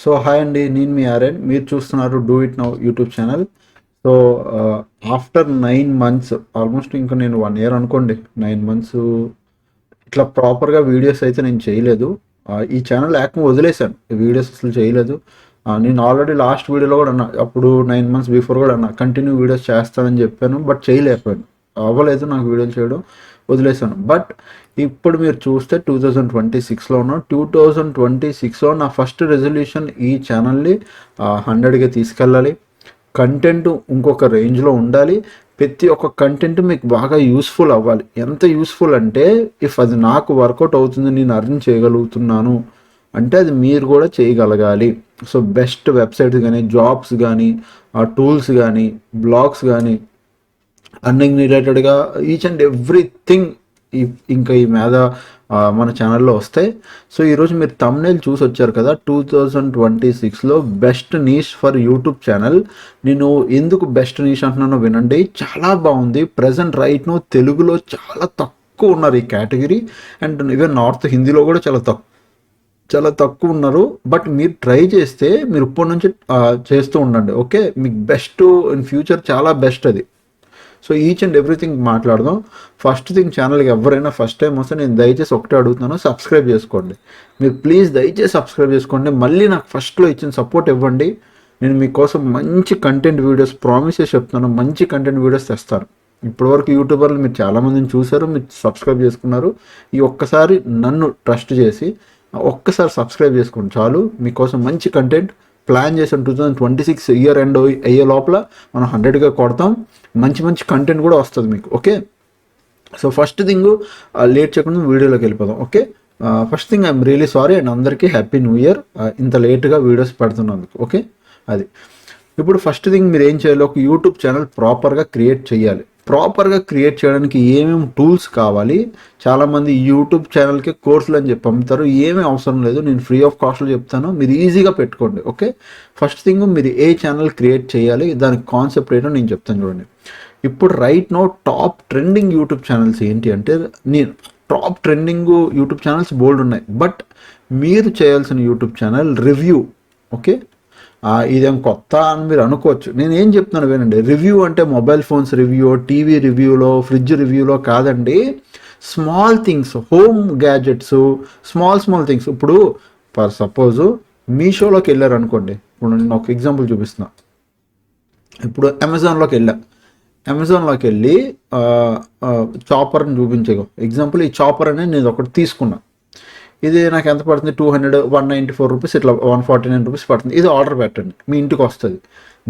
So hi అండి, నేను మీ RN. మీరు చూస్తున్నారు do it now YouTube channel. So after 9 months, almost ఇంకా నేను 1 year అనుకోండి, 9 months ఇట్లా ప్రాపర్గా వీడియోస్ అయితే నేను చేయలేదు. ఈ ఛానల్ ఏకంగా వదిలేశాను, వీడియోస్ అసలు చేయలేదు. నేను ఆల్రెడీ లాస్ట్ వీడియోలో కూడా అన్నా, అప్పుడు 9 months బిఫోర్ కూడా అన్నా కంటిన్యూ వీడియోస్ చేస్తానని చెప్పాను, బట్ చేయలేకపోయాను. అవ్వలేదు నాకు వీడియోలు చేయడం, వదిలేశాను. బట్ ఇప్పుడు మీరు చూస్తే 2026లో ఉన్నాం. 2026లో నా ఫస్ట్ రెజల్యూషన్ ఈ ఛానల్ని 100కి తీసుకెళ్ళాలి. కంటెంట్ ఇంకొక రేంజ్లో ఉండాలి. ప్రతి ఒక్క కంటెంట్ మీకు బాగా యూస్ఫుల్ అవ్వాలి. ఎంత యూస్ఫుల్ అంటే, ఇఫ్ అది నాకు వర్కౌట్ అవుతుంది, నేను అర్న్ చేయగలుగుతున్నాను అంటే అది మీరు కూడా చేయగలగాలి. సో బెస్ట్ వెబ్సైట్స్ కానీ, జాబ్స్ కానీ, టూల్స్ కానీ, బ్లాగ్స్ కానీ, అర్నింగ్ రిలేటెడ్గా ఈచ్ అండ్ ఎవ్రీథింగ్ ఇంకా ఈ మీద మన ఛానల్లో వస్తాయి. సో ఈరోజు మీరు thumbnail చూసి వచ్చారు కదా, 2026లో best niche for YouTube channel. నేను ఎందుకు బెస్ట్ నీష్ అంటున్నానో వినండి. చాలా బాగుంది. ప్రజెంట్ రైట్ నో తెలుగులో చాలా తక్కువ ఉన్నారు ఈ కేటగిరీ, అండ్ ఈవెన్ నార్త్ హిందీలో కూడా చాలా తక్కువ ఉన్నారు. బట్ మీరు ట్రై చేస్తే, మీరు ఇప్పటి నుంచి చేస్తూ ఉండండి. ఓకే, మీకు బెస్ట్ ఇన్ ఫ్యూచర్ చాలా బెస్ట్ అది. సో ఈచ్ అండ్ ఎవ్రీథింగ్ మాట్లాడదాం. ఫస్ట్ థింగ్, ఛానల్కి ఎవరైనా ఫస్ట్ టైం వస్తే నేను దయచేసి ఒకటే అడుగుతున్నాను, సబ్స్క్రైబ్ చేసుకోండి. మీరు ప్లీజ్ దయచేసి సబ్స్క్రైబ్ చేసుకోండి. మళ్ళీ నాకు ఫస్ట్లో ఇచ్చిన సపోర్ట్ ఇవ్వండి. నేను మీకోసం మంచి కంటెంట్ వీడియోస్ ప్రామిస్ చేసి చెప్తున్నాను, మంచి కంటెంట్ వీడియోస్ తెస్తాను. ఇప్పటివరకు యూట్యూబర్లు మీరు చాలామందిని చూశారు, మీరు సబ్స్క్రైబ్ చేసుకున్నారు. ఈ ఒక్కసారి నన్ను ట్రస్ట్ చేసి ఒక్కసారి సబ్స్క్రైబ్ చేసుకోండి చాలు. మీకోసం మంచి కంటెంట్ ప్లాన్ చేసాం. 2026 ఇయర్ ఎండ్ అయ్యే లోపల మనం 100గా కొడతాం. మంచి మంచి కంటెంట్ కూడా వస్తుంది మీకు. Okay, so first thing, late చేయకుండా వీడియోలోకి వెళ్ళిపోదాం. Okay, first thing, I'm really sorry and అందరికీ హ్యాపీ న్యూ ఇయర్ ఇంత లేట్గా వీడియోస్ పెడుతున్నందుకు. ఓకే, అది ఇప్పుడు ఫస్ట్ థింగ్ మీరు ఏం చేయాలి, ఒక యూట్యూబ్ ఛానల్ ప్రాపర్గా క్రియేట్ చేయాలి. ప్రాపర్గా క్రియేట్ చేయడానికి ఏమేమి టూల్స్ కావాలి? చాలామంది యూట్యూబ్ ఛానల్కి కోర్సులు అని చెప్పి అమ్ముతారు. ఏమీ అవసరం లేదు, నేను ఫ్రీ ఆఫ్ కాస్ట్లో చెప్తాను, మీరు ఈజీగా పెట్టుకోండి. ఓకే, ఫస్ట్ థింగ్, మీరు ఏ ఛానల్ క్రియేట్ చేయాలి, దానికి కాన్సెప్ట్ ఏంటో నేను చెప్తాను చూడండి. ఇప్పుడు right now top trending YouTube channels ఏంటి అంటే, నేను టాప్ ట్రెండింగ్ యూట్యూబ్ ఛానల్స్ బోల్డ్ ఉన్నాయి. బట్ మీరు చేయాల్సిన యూట్యూబ్ ఛానల్ రివ్యూ. ఓకే, ఇదేం కొత్త అని మీరు అనుకోవచ్చు. నేను ఏం చెప్తున్నాను వినండి. రివ్యూ అంటే మొబైల్ ఫోన్స్ రివ్యూ, టీవీ రివ్యూలో, ఫ్రిడ్జ్ రివ్యూలో కాదండి. Small things, home gadgets, small things. ఇప్పుడు ఫర్ సపోజ్ మీషోలోకి వెళ్ళారు అనుకోండి. ఇప్పుడు నేను ఒక ఎగ్జాంపుల్ చూపిస్తున్నా. ఇప్పుడు అమెజాన్లోకి వెళ్ళి చాపర్ని చూపించేగో ఎగ్జాంపుల్. ఈ చాపర్ అనేది నేను ఒకటి తీసుకున్నా. ఇది నాకు ఎంత పడుతుంది? 194 రూపీస్, ఇట్లా 149 రూపీస్ పడుతుంది. ఇది ఆర్డర్ పెట్టండి, మీ ఇంటికి వస్తుంది.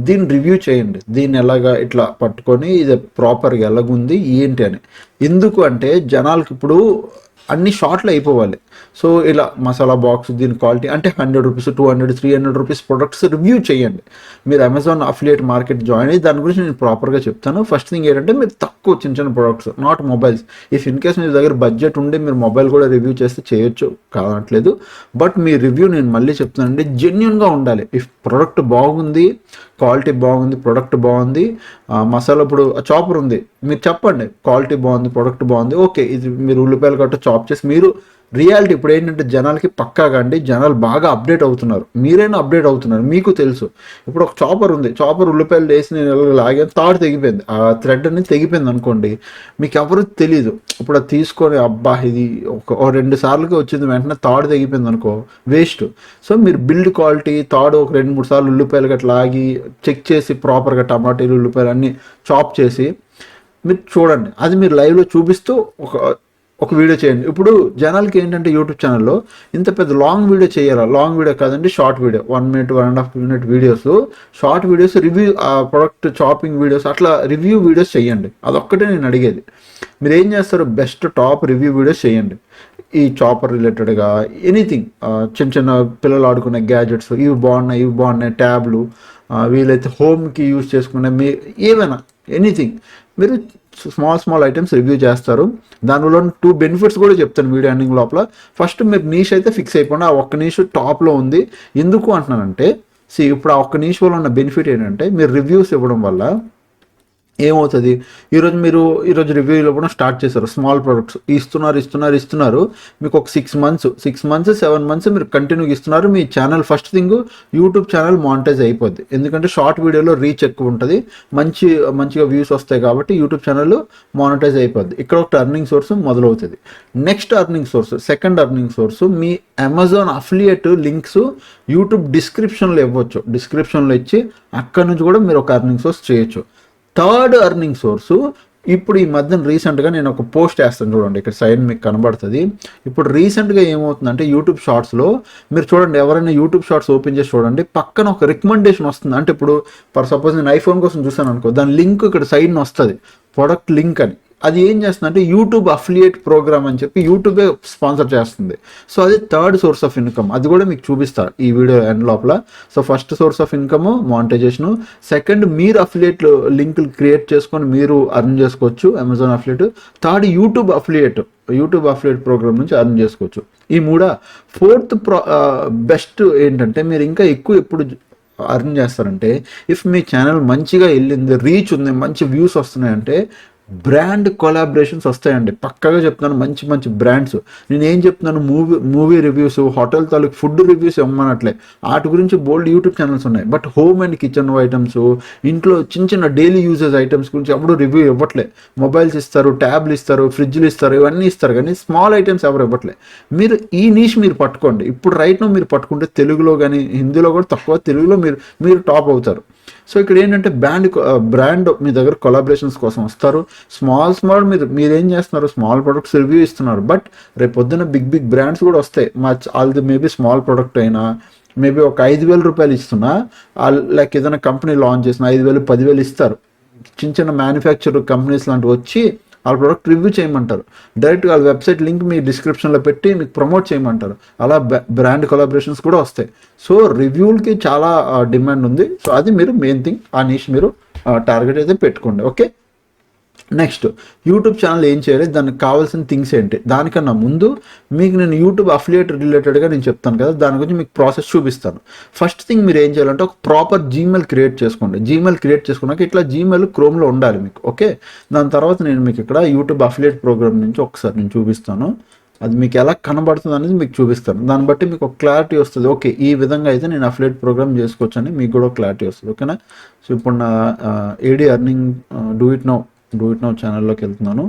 దీన్ని రివ్యూ చేయండి. దీన్ని ఎలాగా ఇట్లా పట్టుకొని ఇది ప్రాపర్గా ఎలాగుంది ఏంటి అని. ఎందుకు అంటే జనాలకి ఇప్పుడు అన్ని షార్ట్లు అయిపోవాలి. సో ఇలా మసాలా బాక్స్, దీని క్వాలిటీ అంటే 100 రూపీస్, 200, 300 రూపీస్ ప్రొడక్ట్స్ రివ్యూ చేయండి. మీరు అమెజాన్ అఫిలియేట్ మార్కెట్ జాయిన్ అయ్యి దాని గురించి నేను ప్రాపర్గా చెప్తాను. ఫస్ట్ థింగ్ ఏంటంటే, మీరు తక్కువ చిన్న products, not mobiles. If in case మీ దగ్గర బడ్జెట్ ఉండి మీరు మొబైల్ కూడా రివ్యూ చేస్తే చేయొచ్చు, కాదనట్లేదు. బట్ మీ రివ్యూ నేను మళ్ళీ చెప్తానండి, జెన్యున్గా ఉండాలి. ఇఫ్ ప్రొడక్ట్ బాగుంది, క్వాలిటీ బాగుంది, ప్రొడక్ట్ బాగుంది, మసాలా ఇప్పుడు చాపర్ ఉంది, మీరు చెప్పండి క్వాలిటీ బాగుంది, ప్రొడక్ట్ బాగుంది, ఓకే. ఇది మీరు ఉల్లిపాయలు గట్రా చాప్ చేసి మీరు రియాలిటీ. ఇప్పుడు ఏంటంటే జనాలకి పక్కాగా అండి, జనాలు బాగా అప్డేట్ అవుతున్నారు, మీరైనా అప్డేట్ అవుతున్నారు, మీకు తెలుసు. ఇప్పుడు ఒక చాపర్ ఉంది, చాపర్ ఉల్లిపాయలు వేసి నేను లాగాను, తాడు తెగిపోయింది, ఆ థ్రెడ్ అనేది తెగిపోయింది అనుకోండి, మీకు ఎవరు తెలీదు. ఇప్పుడు అది తీసుకొని అబ్బా ఇది ఒక 2 సార్లకి వచ్చింది, వెంటనే తాడు తెగిపోయింది అనుకో, వేస్ట్. సో మీరు బిల్డ్ క్వాలిటీ, తాడు ఒక 2-3 సార్లు ఉల్లిపాయలు గట్లా లాగి చెక్ చేసి ప్రాపర్గా టమాటాలు, ఉల్లిపాయలు అన్నీ చాప్ చేసి మీరు చూడండి. అది మీరు లైవ్లో చూపిస్తూ ఒక వీడియో చేయండి. ఇప్పుడు జనాలకి ఏంటంటే యూట్యూబ్ ఛానల్లో ఇంత పెద్ద లాంగ్ వీడియో చేయాలా? లాంగ్ వీడియో కాదండి, short video, 1 minute, 1.5 minute videos, short videos, review product chopping videos, అట్లా రివ్యూ వీడియోస్ చేయండి. అదొక్కటే నేను అడిగేది. మీరు ఏం చేస్తారు, బెస్ట్ టాప్ రివ్యూ వీడియోస్ చేయండి. ఈ చాపర్ రిలేటెడ్గా ఎనీథింగ్, చిన్న పిల్లలు ఆడుకునే గ్యాజెట్స్, ఇవి బాగున్నాయి, ట్యాబ్లు, వీలైతే హోమ్కి యూజ్ చేసుకునే మీ ఏమైనా ఎనీథింగ్, మీరు స్మాల్ ఐటమ్స్ రివ్యూ చేస్తారు. దానివల్ల 2 బెనిఫిట్స్ కూడా చెప్తాను వీడియో ఎండింగ్ లోపల. ఫస్ట్ మీరు నీష్ అయితే ఫిక్స్ అయిపోండి, ఆ ఒక్క నీష్ టాప్లో ఉంది. ఎందుకు అంటున్నానంటే, ఇప్పుడు ఆ ఒక్క నీష్ వల్ల ఉన్న బెనిఫిట్ ఏంటంటే, మీరు రివ్యూస్ ఇవ్వడం వల్ల ఏమవుతుంది, ఈరోజు రివ్యూ ఇవ్వడం స్టార్ట్ చేశారు, స్మాల్ ప్రొడక్ట్స్ ఇస్తున్నారు. మీకు ఒక 6 మంత్స్ 7 మంత్స్ మీరు కంటిన్యూగా ఇస్తున్నారు. మీ channel first thing YouTube channel monetise అయిపోద్ది, ఎందుకంటే షార్ట్ వీడియోలో రీచ్ ఎక్కువ ఉంటుంది, మంచిగా వ్యూస్ వస్తాయి కాబట్టి యూట్యూబ్ ఛానల్ మానిటైజ్ అయిపోద్ది. ఇక్కడ ఒక అర్నింగ్ సోర్స్ మొదలవుతుంది. Next earning source, second earning source, మీ అమెజాన్ అఫిలియేట్ లింక్స్ యూట్యూబ్ డిస్క్రిప్షన్లో ఇవ్వచ్చు. డిస్క్రిప్షన్లో ఇచ్చి అక్కడ నుంచి కూడా మీరు ఒక అర్నింగ్ సోర్స్ చేయొచ్చు. థర్డ్ అర్నింగ్ సోర్సు, ఇప్పుడు ఈ మధ్యన రీసెంట్గా నేను ఒక పోస్ట్ వేస్తాను చూడండి, ఇక్కడ సైడ్ మీకు కనబడుతుంది. ఇప్పుడు రీసెంట్గా ఏమవుతుందంటే యూట్యూబ్ షార్ట్స్లో మీరు చూడండి, ఎవరైనా యూట్యూబ్ షార్ట్స్ ఓపెన్ చేసి చూడండి, పక్కన ఒక రికమెండేషన్ వస్తుంది. అంటే ఇప్పుడు ఫర్ సపోజ్ నేను ఐఫోన్ కోసం చూసాను అనుకో, దాని లింక్ ఇక్కడ సైడ్న వస్తుంది, ప్రొడక్ట్ లింక్ అని. అది ఏం చేస్తుందంటే యూట్యూబ్ అఫిలియేట్ ప్రోగ్రామ్ అని చెప్పి యూట్యూబే స్పాన్సర్ చేస్తుంది. సో అది థర్డ్ సోర్స్ ఆఫ్ ఇన్కమ్, అది కూడా మీకు చూపిస్తారు ఈ వీడియో ఎండ్ లోపల. సో first source of income monetisation, second మీరు అఫిలియేట్ లింకులు క్రియేట్ చేసుకొని మీరు అర్న్ చేసుకోవచ్చు Amazon affiliate, third YouTube affiliate programme నుంచి అర్న్ చేసుకోవచ్చు. ఈ ఫోర్త్ బెస్ట్ ఏంటంటే మీరు ఇంకా ఎక్కువ ఎప్పుడు అర్న్ చేస్తారంటే, ఇఫ్ మీ ఛానల్ మంచిగా వెళ్ళింది, రీచ్ ఉంది, మంచి వ్యూస్ వస్తున్నాయంటే బ్రాండ్ కొలాబరేషన్స్ వస్తాయండి. పక్కగా చెప్తున్నాను, మంచి బ్రాండ్స్. నేను ఏం చెప్తున్నాను, మూవీ రివ్యూస్, హోటల్ తాలూకు ఫుడ్ రివ్యూస్ ఇవ్వమనట్లే, వాటి గురించి బోల్డ్ యూట్యూబ్ ఛానల్స్ ఉన్నాయి. But home and kitchen items, ఇంట్లో చిన్న డైలీ యూజెస్ ఐటమ్స్ గురించి ఎప్పుడు రివ్యూ ఇవ్వట్లే. మొబైల్స్ ఇస్తారు, ట్యాబ్లు ఇస్తారు, ఫ్రిడ్జ్లు ఇస్తారు, ఇవన్నీ ఇస్తారు, కానీ స్మాల్ ఐటమ్స్ ఎవరు ఇవ్వట్లే. మీరు ఈ నీష్ మీరు పట్టుకోండి. ఇప్పుడు రైట్ నో మీరు పట్టుకుంటే తెలుగులో కానీ హిందీలో కూడా తక్కువ, తెలుగులో మీరు టాప్ అవుతారు. సో ఇక్కడ ఏంటంటే బ్రాండ్ మీ దగ్గర కొలాబరేషన్స్ కోసం వస్తారు. స్మాల్ మీరేం చేస్తున్నారు, స్మాల్ ప్రొడక్ట్స్ రివ్యూ ఇస్తున్నారు, బట్ రేపు పొద్దున్న బిగ్ బ్రాండ్స్ కూడా వస్తాయి. వాళ్ళది మేబీ స్మాల్ ప్రొడక్ట్ అయినా, మేబీ ఒక 5,000 రూపాయలు ఇస్తున్నా, లైక్ ఏదైనా కంపెనీ లాంచ్ చేసిన 5,000 10,000 ఇస్తారు. చిన్న మ్యానుఫ్యాక్చర్ కంపెనీస్ లాంటివి వచ్చి వాళ్ళ ప్రోడక్ట్ రివ్యూ చేయమంటారు. డైరెక్ట్గా వాళ్ళ వెబ్సైట్ లింక్ మీ డిస్క్రిప్షన్లో పెట్టి మీకు ప్రమోట్ చేయమంటారు. అలా బ్రాండ్ కొలాబరేషన్స్ కూడా వస్తాయి. సో రివ్యూలకి చాలా డిమాండ్ ఉంది. సో అది మీరు మెయిన్ థింగ్, ఆ నీష్ మీరు టార్గెట్ అయితే పెట్టుకోండి. ఓకే, నెక్స్ట్ యూట్యూబ్ ఛానల్ ఏం చేయాలి, దానికి కావాల్సిన థింగ్స్ ఏంటి, దానికన్నా ముందు మీకు నేను యూట్యూబ్ అఫిలియేట్ రిలేటెడ్గా నేను చెప్తాను కదా, దాని గురించి మీకు ప్రాసెస్ చూపిస్తాను. ఫస్ట్ థింగ్ మీరు ఏం చేయాలంటే ఒక ప్రాపర్ జీమెయిల్ క్రియేట్ చేసుకోండి. జీమెయిల్ క్రియేట్ చేసుకున్నాక ఇట్లా జీమెయిల్ క్రోమ్లో ఉండాలి మీకు. ఓకే, దాని తర్వాత నేను మీకు ఇక్కడ యూట్యూబ్ అఫిలియేట్ ప్రోగ్రామ్ నుంచి ఒకసారి నేను చూపిస్తాను. అది మీకు ఎలా కనబడుతుంది అనేది మీకు చూపిస్తాను. దాన్ని బట్టి మీకు ఒక క్లారిటీ వస్తుంది. ఓకే, ఈ విధంగా అయితే నేను అఫిలియేట్ ప్రోగ్రామ్ చేసుకోవచ్చు అని మీకు కూడా క్లారిటీ వస్తుంది. ఓకేనా, సో ఇప్పుడు నా ఏడీ అర్నింగ్ డూ ఇట్ నౌ ఛానల్లోకి వెళ్తున్నాను.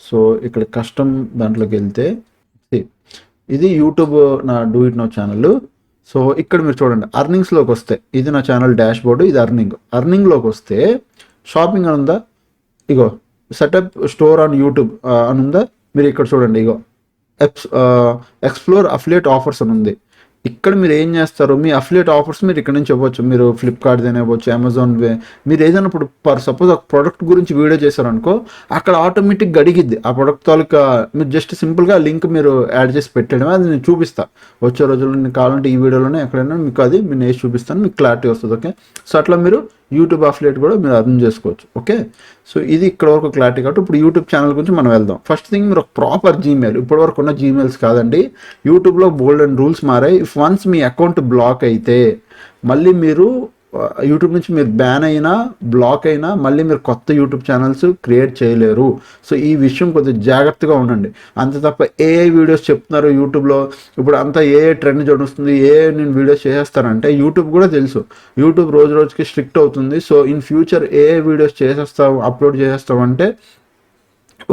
సో ఇక్కడ కస్టమ్ దాంట్లోకి వెళ్తే ఇది యూట్యూబ్ నా do it now channel. So ఇక్కడ మీరు చూడండి, అర్నింగ్స్లోకి వస్తే ఇది నా ఛానల్ డాష్ బోర్డు, ఇది అర్నింగ్లోకి వస్తే షాపింగ్ అని ఉందా, ఇగో సెటప్ స్టోర్ ఆన్ యూట్యూబ్ అని ఉందా, మీరు ఇక్కడ చూడండి, ఇగో ఎక్స్ప్లోర్ అఫిలియేట్ ఆఫర్స్ అని ఉంది. ఇక్కడ మీరు ఏం చేస్తారు, మీ అఫిలియేట్ ఆఫర్స్ మీరు ఇక్కడ నుంచి ఇవ్వచ్చు. మీరు ఫ్లిప్కార్ట్ ఇవ్వచ్చు, అమెజాన్ మీరు ఏదైనా ఇప్పుడు సపోజ్ ఒక ప్రోడక్ట్ గురించి వీడియో చేశారనుకో, అక్కడ ఆటోమేటిక్గా అడిగిద్ది ఆ ప్రోడక్ట్ తాలూకా. మీరు జస్ట్ సింపుల్గా లింక్ మీరు యాడ్ చేసి పెట్టడమే, అది నేను చూపిస్తాను వచ్చే రోజుల్లో. నేను కావాలంటే ఈ వీడియోలోనే ఎక్కడైనా మీకు అది నేను వేసి చూపిస్తాను, మీకు క్లారిటీ వస్తుంది. ఓకే, సో అట్లా మీరు యూట్యూబ్ అఫిలియేట్ కూడా మీరు అర్థం చేసుకోవచ్చు. ఓకే, సో ఇది ఇక్కడ వరకు క్లారిటీ కాబట్టి ఇప్పుడు యూట్యూబ్ ఛానల్ గురించి మనం వెళ్దాం. ఫస్ట్ థింగ్ మీరు ఒక ప్రాపర్ జీమెయిల్, ఇప్పటి వరకు ఉన్న జీమెయిల్స్ కాదండి, యూట్యూబ్లో బోల్డ్ అండ్ రూల్స్ మారాయి. If once me account block అయితే మళ్ళీ మీరు యూట్యూబ్ నుంచి మీరు బ్యాన్ అయినా బ్లాక్ అయినా మళ్ళీ మీరు కొత్త యూట్యూబ్ ఛానల్స్ క్రియేట్ చేయలేరు. సో ఈ విషయం కొద్దిగా జాగ్రత్తగా ఉండండి. అంతే తప్ప ఏఐ వీడియోస్ చెప్తున్నారు యూట్యూబ్లో, ఇప్పుడు అంతా ఏఐ ట్రెండ్ చూడొస్తుంది, నేను వీడియోస్ చేసేస్తానంటే యూట్యూబ్ కూడా తెలుసు, యూట్యూబ్ రోజుకి స్ట్రిక్ట్ అవుతుంది. So in future AI videos upload చేసేస్తామంటే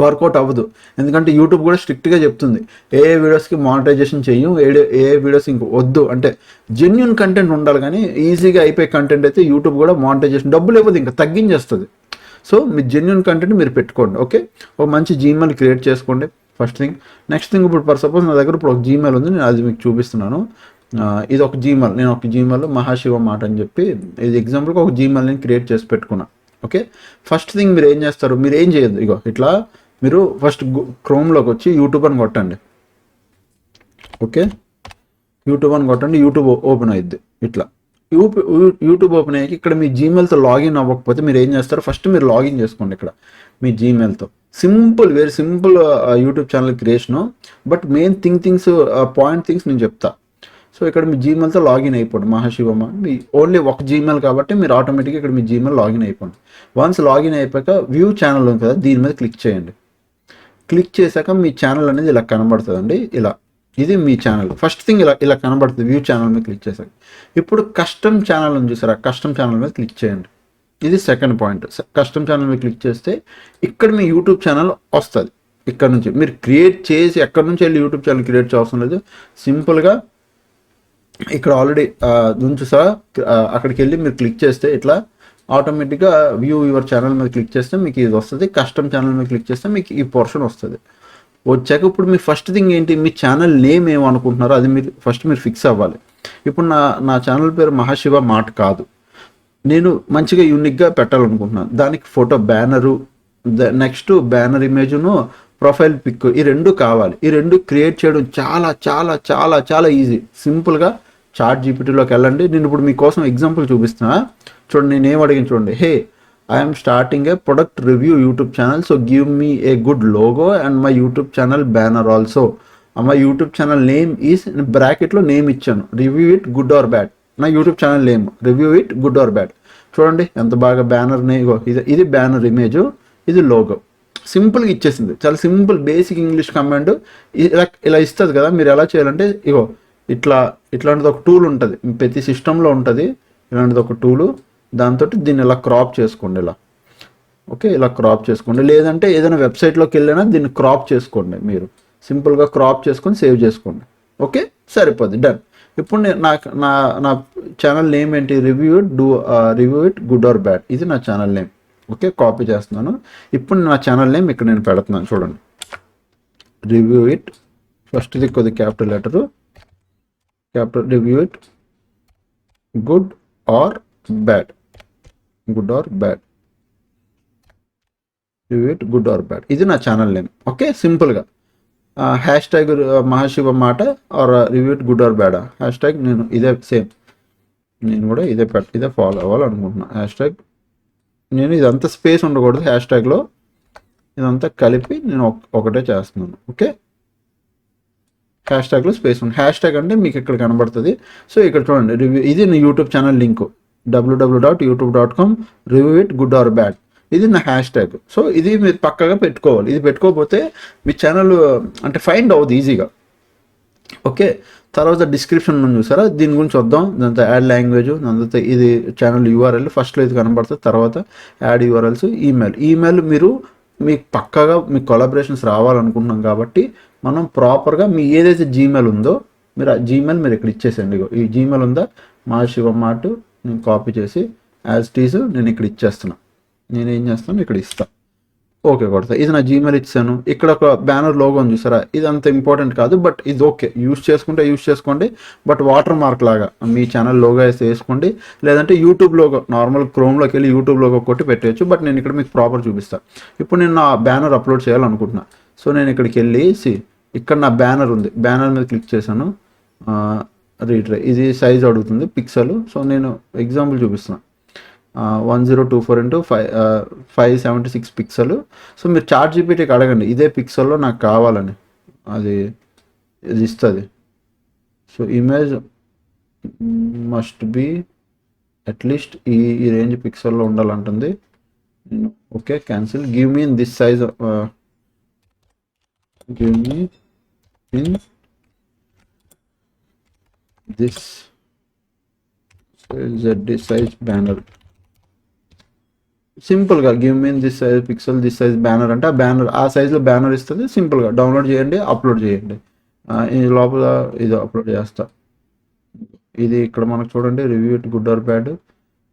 వర్కౌట్ అవ్వదు. ఎందుకంటే యూట్యూబ్ కూడా స్ట్రిక్ట్గా చెప్తుంది, ఏ వీడియోస్కి మానిటైజేషన్ చెయ్యం, ఏ వీడియోస్ ఇంక వద్దు, అంటే జెన్యున్ కంటెంట్ ఉండాలి. కానీ ఈజీగా అయిపోయే కంటెంట్ అయితే యూట్యూబ్ కూడా మానిటైజేషన్ డబ్బులు ఇవ్వదు, ఇంకా తగ్గించేస్తుంది. సో మీ జెన్యున్ కంటెంట్ మీరు పెట్టుకోండి. ఓకే, ఒక మంచి జీమెయిల్ క్రియేట్ చేసుకోండి ఫస్ట్ థింగ్. నెక్స్ట్ థింగ్, ఇప్పుడు సపోజ్ నా దగ్గర ఇప్పుడు ఒక జీమెయిల్ ఉంది, నేను అది మీకు చూపిస్తున్నాను. ఇది ఒక జీమెయిల్, నేను ఒక జీమెయిల్ మహాశివ మాట అని చెప్పి ఇది ఎగ్జాంపుల్గా ఒక జీమెయిల్ నేను క్రియేట్ చేసి పెట్టుకున్నా. ఓకే, ఫస్ట్ థింగ్ మీరు ఏం చేస్తారు, మీరు ఏం చేయొద్దు, ఇగో ఇట్లా మీరు ఫస్ట్ క్రోమ్లోకి వచ్చి యూట్యూబ్ అని కొట్టండి. ఓకే, యూట్యూబ్ అని కొట్టండి, యూట్యూబ్ ఓపెన్ అయ్యిద్ది. ఇట్లా యూట్యూబ్ ఓపెన్ అయ్యాక ఇక్కడ మీ జీమెయిల్తో లాగిన్ అవ్వకపోతే మీరు ఏం చేస్తారు, ఫస్ట్ మీరు లాగిన్ చేసుకోండి ఇక్కడ మీ జీమెయిల్తో. Very simple YouTube channel creation. But main things నేను చెప్తా. సో ఇక్కడ మీ జీమెయిల్తో లాగిన్ అయిపోండి. మహాశివమ్మ మీ ఓన్లీ ఒక జీమెయిల్ కాబట్టి మీరు ఆటోమేటిక్గా ఇక్కడ మీ జీమెయిల్ లాగిన్ అయిపోండి. వన్స్ లాగిన్ అయిపోయాక వ్యూ ఛానల్ ఉంది కదా, దీని మీద క్లిక్ చేయండి. క్లిక్ చేశాక మీ ఛానల్ అనేది ఇలా కనబడుతుందండి. ఇలా ఇది మీ ఛానల్. ఫస్ట్ థింగ్ ఇలా ఇలా కనబడుతుంది వ్యూ ఛానల్ మీద క్లిక్ చేశాక. ఇప్పుడు కస్టమ్ ఛానల్ ఉంది చూసారా, కస్టమ్ ఛానల్ మీద క్లిక్ చేయండి. ఇది సెకండ్ పాయింట్. కస్టమ్ ఛానల్ మీద క్లిక్ చేస్తే ఇక్కడ మీ యూట్యూబ్ ఛానల్ వస్తుంది. ఇక్కడ నుంచి మీరు క్రియేట్ చేసి ఎక్కడి నుంచి వెళ్ళి యూట్యూబ్ ఛానల్ క్రియేట్ చేయాల్సిన లేదు. సింపుల్గా ఇక్కడ ఆల్రెడీ చూసారా, అక్కడికి వెళ్ళి మీరు క్లిక్ చేస్తే ఇట్లా ఆటోమేటిక్గా వ్యూ యువర్ ఛానల్ మీద క్లిక్ చేస్తే మీకు ఇది వస్తుంది. కస్టమ్ ఛానల్ మీద క్లిక్ చేస్తే మీకు ఈ పోర్షన్ వస్తుంది. వచ్చాక ఇప్పుడు మీ ఫస్ట్ థింగ్ ఏంటి, మీ ఛానల్ నేమ్ ఏమనుకుంటున్నారో అది మీరు ఫిక్స్ అవ్వాలి. ఇప్పుడు నా ఛానల్ పేరు మహాశివ మాట కాదు, నేను మంచిగా యూనిక్గా పెట్టాలనుకుంటున్నాను. దానికి ఫోటో బ్యానరు, నెక్స్ట్ బ్యానర్ ఇమేజ్ను ప్రొఫైల్ పిక్, ఈ రెండు కావాలి. ఈ రెండు క్రియేట్ చేయడం చాలా చాలా చాలా చాలా ఈజీ. సింపుల్గా చాట్ జీపీటీలోకి వెళ్ళండి. నేను ఇప్పుడు మీకోసం ఎగ్జాంపుల్ చూపిస్తున్నా చూడండి. నేను ఏం అడిగిన చూడండి. Hey, I'm starting a product review YouTube channel, so give me a good logo and my YouTube channel banner also. My YouTube channel name is, బ్రాకెట్లో నేమ్ ఇచ్చాను, review it good or bad. నా YouTube channel name review it good or bad. చూడండి ఎంత బాగా banner ఇది banner image, ఇది logo. సింపుల్గా ఇచ్చేసింది. చాలా సింపుల్ బేసిక్ ఇంగ్లీష్ కమాండ్ ఇలా ఇస్తుంది కదా. మీరు ఎలా చేయాలంటే ఇట్లాంటిది ఒక టూల్ ఉంటుంది, ప్రతి సిస్టంలో ఉంటుంది ఇలాంటిది ఒక టూలు. దాంతో దీన్ని ఇలా క్రాప్ చేసుకోండి. ఇలా ఓకే, ఇలా క్రాప్ చేసుకోండి. లేదంటే ఏదైనా వెబ్సైట్లోకి వెళ్ళినా దీన్ని క్రాప్ చేసుకోండి. మీరు సింపుల్గా క్రాప్ చేసుకొని సేవ్ చేసుకోండి. ఓకే, సరిపోద్ది, డన్. ఇప్పుడు నా ఛానల్ నేమ్ ఏంటి, review it good or bad. ఇది నా ఛానల్ నేమ్. ఓకే, కాపీ చేస్తున్నాను. ఇప్పుడు నా ఛానల్ నేమ్ ఇక్కడ నేను పెడుతున్నాను చూడండి. రివ్యూ ఇట్, ఫస్ట్ది కొద్ది capital letter, capital, review it good or bad, good or bad, review it good or bad. ఇది నా ఛానల్ నేమ్. ఓకే, సింపుల్గా హ్యాష్ ట్యాగ్ మహాశివ మాట ఆర్ రివ్యూ ఇట్ గుడ్ ఆర్ బ్యాడా, హ్యాష్ ట్యాగ్ నేను ఇదే సేమ్, నేను కూడా ఇదే ఫాలో అవ్వాలనుకుంటున్నాను. హ్యాష్ ట్యాగ్ నేను ఇదంతా స్పేస్ ఉండకూడదు, హ్యాష్ ట్యాగ్లో ఇదంతా కలిపి నేను ఒకటే చేస్తున్నాను. ఓకే, హ్యాష్ ట్యాగ్లో స్పేస్ ఉంది. హ్యాష్ ట్యాగ్ అంటే మీకు ఇక్కడ కనబడుతుంది. సో ఇక్కడ చూడండి, రివ్యూ, ఇది నా YouTube channel link www.youtube.com review it good or bad. ఇది నా హ్యాష్ ట్యాగ్. సో ఇది మీరు పక్కగా పెట్టుకోవాలి. ఇది పెట్టుకోకపోతే మీ ఛానల్ అంటే ఫైండ్ అవుతుంది ఈజీగా. ఓకే, తర్వాత డిస్క్రిప్షన్ మనం చూసారా, దీని గురించి వద్దాం. దాంతో యాడ్ లాంగ్వేజ్, దాంతో ఇది ఛానల్ యూఆర్ఎల్ ఫస్ట్లో ఇది కనబడుతుంది. తర్వాత యాడ్ యూఆర్ఎల్స్, ఈమెయిల్ మీకు పక్కాగా మీ కొలాబరేషన్స్ రావాలనుకుంటున్నాం కాబట్టి మనం ప్రాపర్గా మీ ఏదైతే జీమెయిల్ ఉందో మీరు ఆ జీమెయిల్ మీరు ఇక్కడ ఇచ్చేసండి. ఈ జీమెయిల్ ఉందా, మహాశివ మాట, నేను కాపీ చేసి యాజ్ టీజ్ నేను ఇక్కడ ఇచ్చేస్తున్నా. నేను ఏం చేస్తాను, ఇక్కడ ఇస్తాను. ఓకే కొడతా. ఇది నా జీమెయిల్ ఇచ్చాను. ఇక్కడ ఒక బ్యానర్ లోగో ఉంది చూసారా, ఇది అంత ఇంపార్టెంట్ కాదు, బట్ ఇది ఓకే, యూస్ చేసుకోండి. బట్ వాటర్ మార్క్ లాగా మీ ఛానల్ లోగో వేసుకోండి. లేదంటే యూట్యూబ్ లోగో, నార్మల్ క్రోమ్లోకి వెళ్ళి యూట్యూబ్ లోగో కొట్టి పెట్టేయచ్చు. బట్ నేను ఇక్కడ మీకు ప్రాపర్ చూపిస్తాను. ఇప్పుడు నేను నా బ్యానర్ అప్లోడ్ చేయాలనుకుంటున్నా. సో నేను ఇక్కడికి వెళ్ళి ఇక్కడ నా బ్యానర్ ఉంది, బ్యానర్ మీద క్లిక్ చేశాను. రీట్రై, ఇది సైజ్ అడుగుతుంది పిక్సెల్. సో నేను ఎగ్జాంపుల్ చూపిస్తున్నాను, 1024x576 పిక్సెల్. సో మీరు చాట్ జీపీటీకి అడగండి ఇదే పిక్సెల్లో నాకు కావాలని, ఇది ఇస్తుంది. So image must be at least ఈ రేంజ్ పిక్సెల్లో ఉండాలంటుంది. Okay, cancel. Give me in this సైజ్, గివ్ మీ ఇన్ దిస్ ZD సైజ్ బ్యానర్. సింపుల్గా give me this size pixel, this size banner అంటే ఆ బ్యానర్ ఆ సైజ్లో బ్యానర్ ఇస్తుంది. సింపుల్గా డౌన్లోడ్ చేయండి, అప్లోడ్ చేయండి. ఈ లోపల ఇది అప్లోడ్ చేస్తా. ఇది ఇక్కడ మనకు చూడండి, review it good or bad.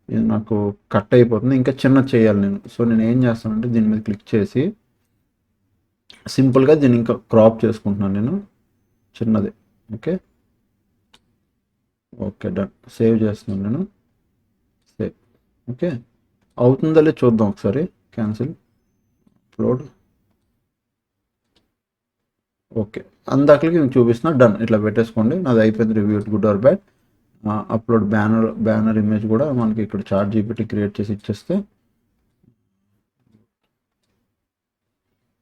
ఇది నాకు కట్ అయిపోతుంది, ఇంకా చిన్న చేయాలి నేను. సో నేను ఏం చేస్తానంటే దీని మీద క్లిక్ చేసి సింపుల్గా దీన్ని ఇంకా క్రాప్ చేసుకుంటున్నాను నేను, చిన్నది. Okay okay, done. సేవ్ చేస్తున్నాను నేను, సేవ్. ఓకే, అవుతుందా లేదు చూద్దాం ఒకసారి. Cancel, upload. ఓకే, అందాకలికి నేను చూపిస్తున్నా. డన్, ఇట్లా పెట్టేసుకోండి. నాది అయిపోయింది, review good or bad. Upload banner image కూడా మనకి ఇక్కడ చాట్ జీపీటీ క్రియేట్ చేసి ఇచ్చేస్తే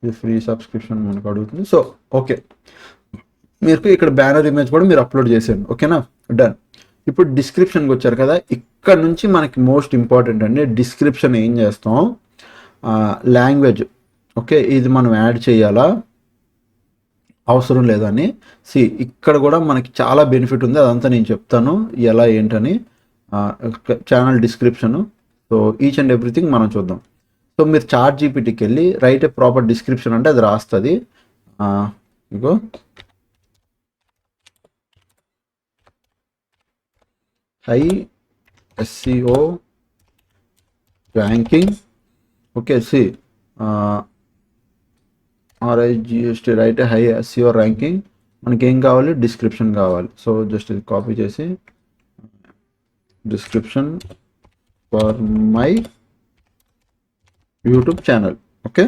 ఇది ఫ్రీ సబ్స్క్రిప్షన్ మనకు అడుగుతుంది. సో ఓకే, మీకు ఇక్కడ బ్యానర్ ఇమేజ్ కూడా మీరు అప్లోడ్ చేసేయండి. ఓకేనా, డన్. ఇప్పుడు డిస్క్రిప్షన్కి వచ్చారు కదా, ఇక్కడ నుంచి మనకి మోస్ట్ ఇంపార్టెంట్ అండి డిస్క్రిప్షన్. ఏం చేస్తాం, లాంగ్వేజ్. ఓకే, ఇది మనం యాడ్ చేయాలా అవసరం లేదని. ఇక్కడ కూడా మనకి చాలా బెనిఫిట్ ఉంది, అదంతా నేను చెప్తాను ఎలా ఏంటని. Channel description. So each and everything మనం చూద్దాం. సో మీరు చాట్ జీపీటీకి వెళ్ళి రైట్ ఏ ప్రాపర్ డిస్క్రిప్షన్ అంటే అది రాస్తుంది. ఇగో high SEO ranking. Okay, RIGST right high SEO ranking. మనకి ఏం కావాలి, డిస్క్రిప్షన్ కావాలి. సో జస్ట్ ఇది కాపీ చేసి description for my YouTube channel. Okay,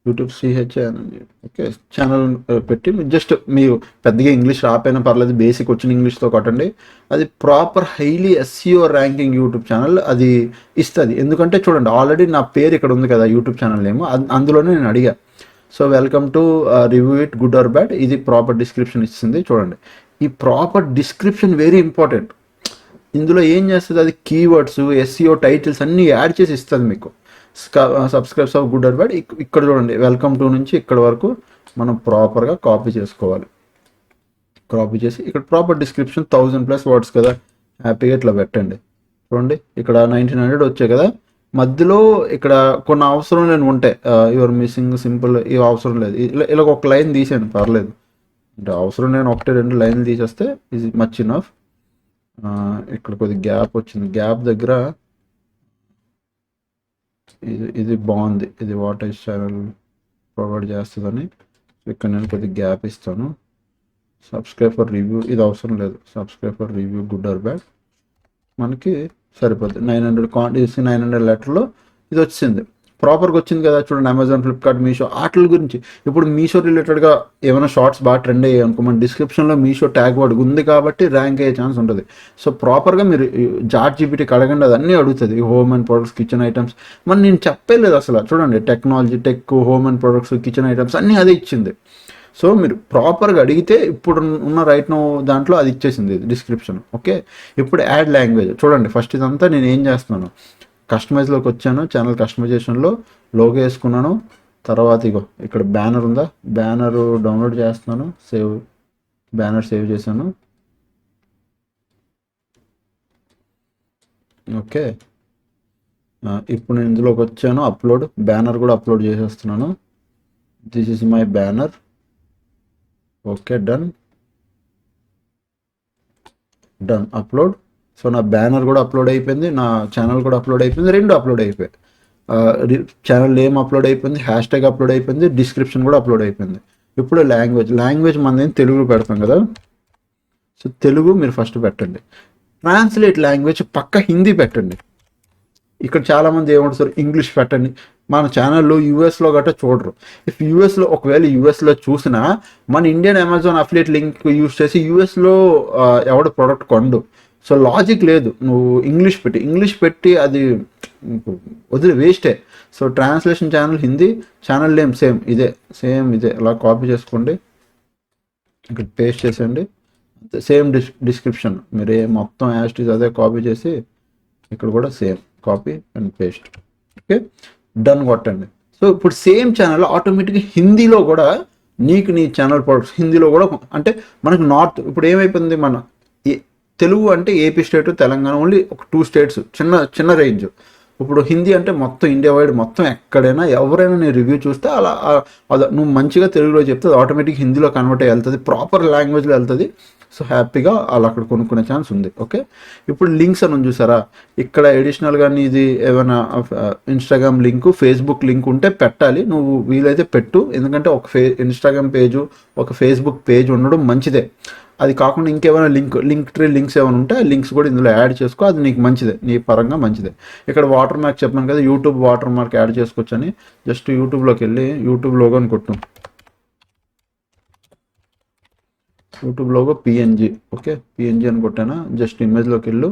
YouTube channel. Okay, channel పెట్టి జస్ట్ మీరు పెద్దగా ఇంగ్లీష్ రాపోయినా పర్లేదు, బేసిక్ వచ్చిన ఇంగ్లీష్తో కొట్టండి. అది proper highly SEO ranking YouTube channel అది ఇస్తుంది. ఎందుకంటే చూడండి, ఆల్రెడీ నా పేరు ఇక్కడ ఉంది కదా యూట్యూబ్ ఛానల్ ఏమో, అందులోనే నేను అడిగా. So welcome to review it good or bad, ఇది ప్రాపర్ డిస్క్రిప్షన్ ఇస్తుంది. చూడండి, ఈ ప్రాపర్ డిస్క్రిప్షన్ వెరీ ఇంపార్టెంట్. ఇందులో ఏం చేస్తుంది, అది కీవర్డ్స్ SEO టైటిల్స్ అన్నీ యాడ్ చేసి ఇస్తుంది మీకు. Subscribes of good or bad. ఇక్కడ చూడండి, వెల్కమ్ టు నుంచి ఇక్కడ వరకు మనం ప్రాపర్గా కాపీ చేసుకోవాలి. కాపీ చేసి ఇక్కడ ప్రాపర్ డిస్క్రిప్షన్ 1000+ వర్డ్స్ కదా, హ్యాపీగా ఇట్లా పెట్టండి. చూడండి, ఇక్కడ 1900 వచ్చాయి కదా, మధ్యలో ఇక్కడ కొన్ని అవసరం లేని ఉంటాయి. యువర్ మిస్సింగ్ సింపుల్, ఇవి అవసరం లేదు. ఇలా ఒక లైన్ తీసేయండి పర్లేదు. అంటే అవసరం లేని 1-2 లైన్లు తీసేస్తే ఇది మచ్ ఇనఫ్. ఇక్కడ కొద్ది గ్యాప్ వచ్చింది, గ్యాప్ దగ్గర ఇది బాగుంది, ఇది వాటేజ్ ఛానల్ ప్రొవైడ్ చేస్తుందని ఇక్కడ నేను కొద్దిగా గ్యాప్ ఇస్తాను. సబ్స్క్రైబ్ ఫర్ రివ్యూ, ఇది అవసరం లేదు. Subscribe for review good or bad మనకి సరిపోద్ది. 900 లెటర్లో ఇది వచ్చింది, ప్రాపర్గా వచ్చింది కదా. చూడండి, అమెజాన్, ఫ్లిప్కార్ట్, మీషో వాటి గురించి. ఇప్పుడు మీషో రిలేటెడ్గా ఏమైనా షార్ట్స్ బాగా ట్రెండ్ అయ్యాయి అనుకో, మన డిస్క్రిప్షన్లో మీషో ట్యాగ్ వర్డ్ ఉంది కాబట్టి ర్యాంక్ అయ్యే ఛాన్స్ ఉంటుంది. సో ప్రాపర్గా మీరు చాట్ జీపీటీకి అడగండి, అది అన్నీ అడుగుతుంది. Home and products, kitchen items. మరి నేను చెప్పలేదు అసలు. చూడండి, technology, home and products, kitchen items అన్నీ అదే ఇచ్చింది. సో మీరు ప్రాపర్గా అడిగితే ఇప్పుడు ఉన్న రైట్ నో దాంట్లో అది ఇచ్చేసింది డిస్క్రిప్షన్. ఓకే, ఇప్పుడు యాడ్ లాంగ్వేజ్. చూడండి, ఫస్ట్ ఇదంతా నేను ఏం చేస్తున్నాను, కస్టమైజ్లోకి వచ్చాను. ఛానల్ కస్టమైజేషన్లో లోగో వేసుకున్నాను. తర్వాత ఇగో ఇక్కడ బ్యానర్ ఉందా, బ్యానర్ డౌన్లోడ్ చేస్తున్నాను. బ్యానర్ సేవ్ చేశాను. ఓకే, ఇప్పుడు నేను ఇందులోకి వచ్చాను. అప్లోడ్ బ్యానర్ కూడా అప్లోడ్ చేసేస్తున్నాను. This is my banner. Okay, done upload. So నా బ్యానర్ కూడా అప్లోడ్ అయిపోయింది, నా ఛానల్ కూడా అప్లోడ్ అయిపోయింది, రెండు అప్లోడ్ అయిపోయాయి. ఛానల్ నేమ్ అప్లోడ్ అయిపోయింది, హ్యాష్ ట్యాగ్ అప్లోడ్ అయిపోయింది, డిస్క్రిప్షన్ కూడా అప్లోడ్ అయిపోయింది. ఇప్పుడు లాంగ్వేజ్ మనది తెలుగు పెడతాం కదా. సో తెలుగు మీరు ఫస్ట్ పెట్టండి. ట్రాన్స్లేట్ లాంగ్వేజ్ పక్క హిందీ పెట్టండి. ఇక్కడ చాలామంది ఏమంటారు, ఇంగ్లీష్ పెట్టండి. మన ఛానల్లో యూఎస్లో గట్రా చూడరు. ఇఫ్ యూఎస్లో ఒకవేళ యూఎస్లో చూసినా మన Indian Amazon affiliate link use చేసి యూఎస్లో ఎవడ ప్రోడక్ట్ కొండు. సో లాజిక్ లేదు. నువ్వు ఇంగ్లీష్ పెట్టి అది వదిలి వేస్టే. So translation channel Hindi, channel name same ఇదే అలా కాపీ చేసుకోండి, ఇక్కడ పేస్ట్ చేసేయండి. సేమ్ డిస్క్రిప్షన్ మీరు మొత్తం యాస్టీస్ అదే కాపీ చేసి ఇక్కడ కూడా same copy and paste. Okay, done కొట్టండి. సో ఇప్పుడు సేమ్ ఛానల్ ఆటోమేటిక్గా హిందీలో కూడా నీ ఛానల్ ప్రొడక్ట్స్ హిందీలో కూడా. అంటే మనకు నార్త్ ఇప్పుడు ఏమైపోయింది, మన తెలుగు అంటే ఏపీ స్టేట్, తెలంగాణ ఓన్లీ ఒక 2 స్టేట్స్, చిన్న రేంజ్. ఇప్పుడు హిందీ అంటే మొత్తం ఇండియా వైడ్, మొత్తం ఎక్కడైనా ఎవరైనా నీ రివ్యూ చూస్తే అలా నువ్వు మంచిగా తెలుగులో చెప్తే ఏటోమేటిక్ హిందీలో కన్వర్ట్ అయ్యి వెళ్తుంది, ప్రాపర్ లాంగ్వేజ్లో వెళ్తుంది. సో హ్యాపీగా వాళ్ళు అక్కడ కొనుక్కునే ఛాన్స్ ఉంది. ఓకే, ఇప్పుడు లింక్స్ అని చూసారా, ఇక్కడ ఎడిషనల్గా ఇది ఏమైనా ఇన్స్టాగ్రామ్ లింక్, ఫేస్బుక్ లింక్ ఉంటే పెట్టాలి. నువ్వు వీలైతే పెట్టు, ఎందుకంటే ఒక ఇన్స్టాగ్రామ్ పేజు, ఒక ఫేస్బుక్ పేజ్ ఉండడం మంచిదే. అది కాకుండా ఇంకేమైనా లింక్స్ ఏమైనా ఉంటే ఆ లింక్స్ కూడా ఇందులో యాడ్ చేసుకో, అది నీకు మంచిదే, నీ పరంగా మంచిదే. ఇక్కడ వాటర్ మార్క్ చెప్పాను కదా, యూట్యూబ్ వాటర్ మార్క్ యాడ్ చేసుకోవచ్చు అని. జస్ట్ యూట్యూబ్లోకి వెళ్ళి యూట్యూబ్ లోగో అని కొట్టు, YouTube logo PNG. Okay, PNG అని కొట్టానా, జస్ట్ ఇమేజ్లోకి వెళ్ళు.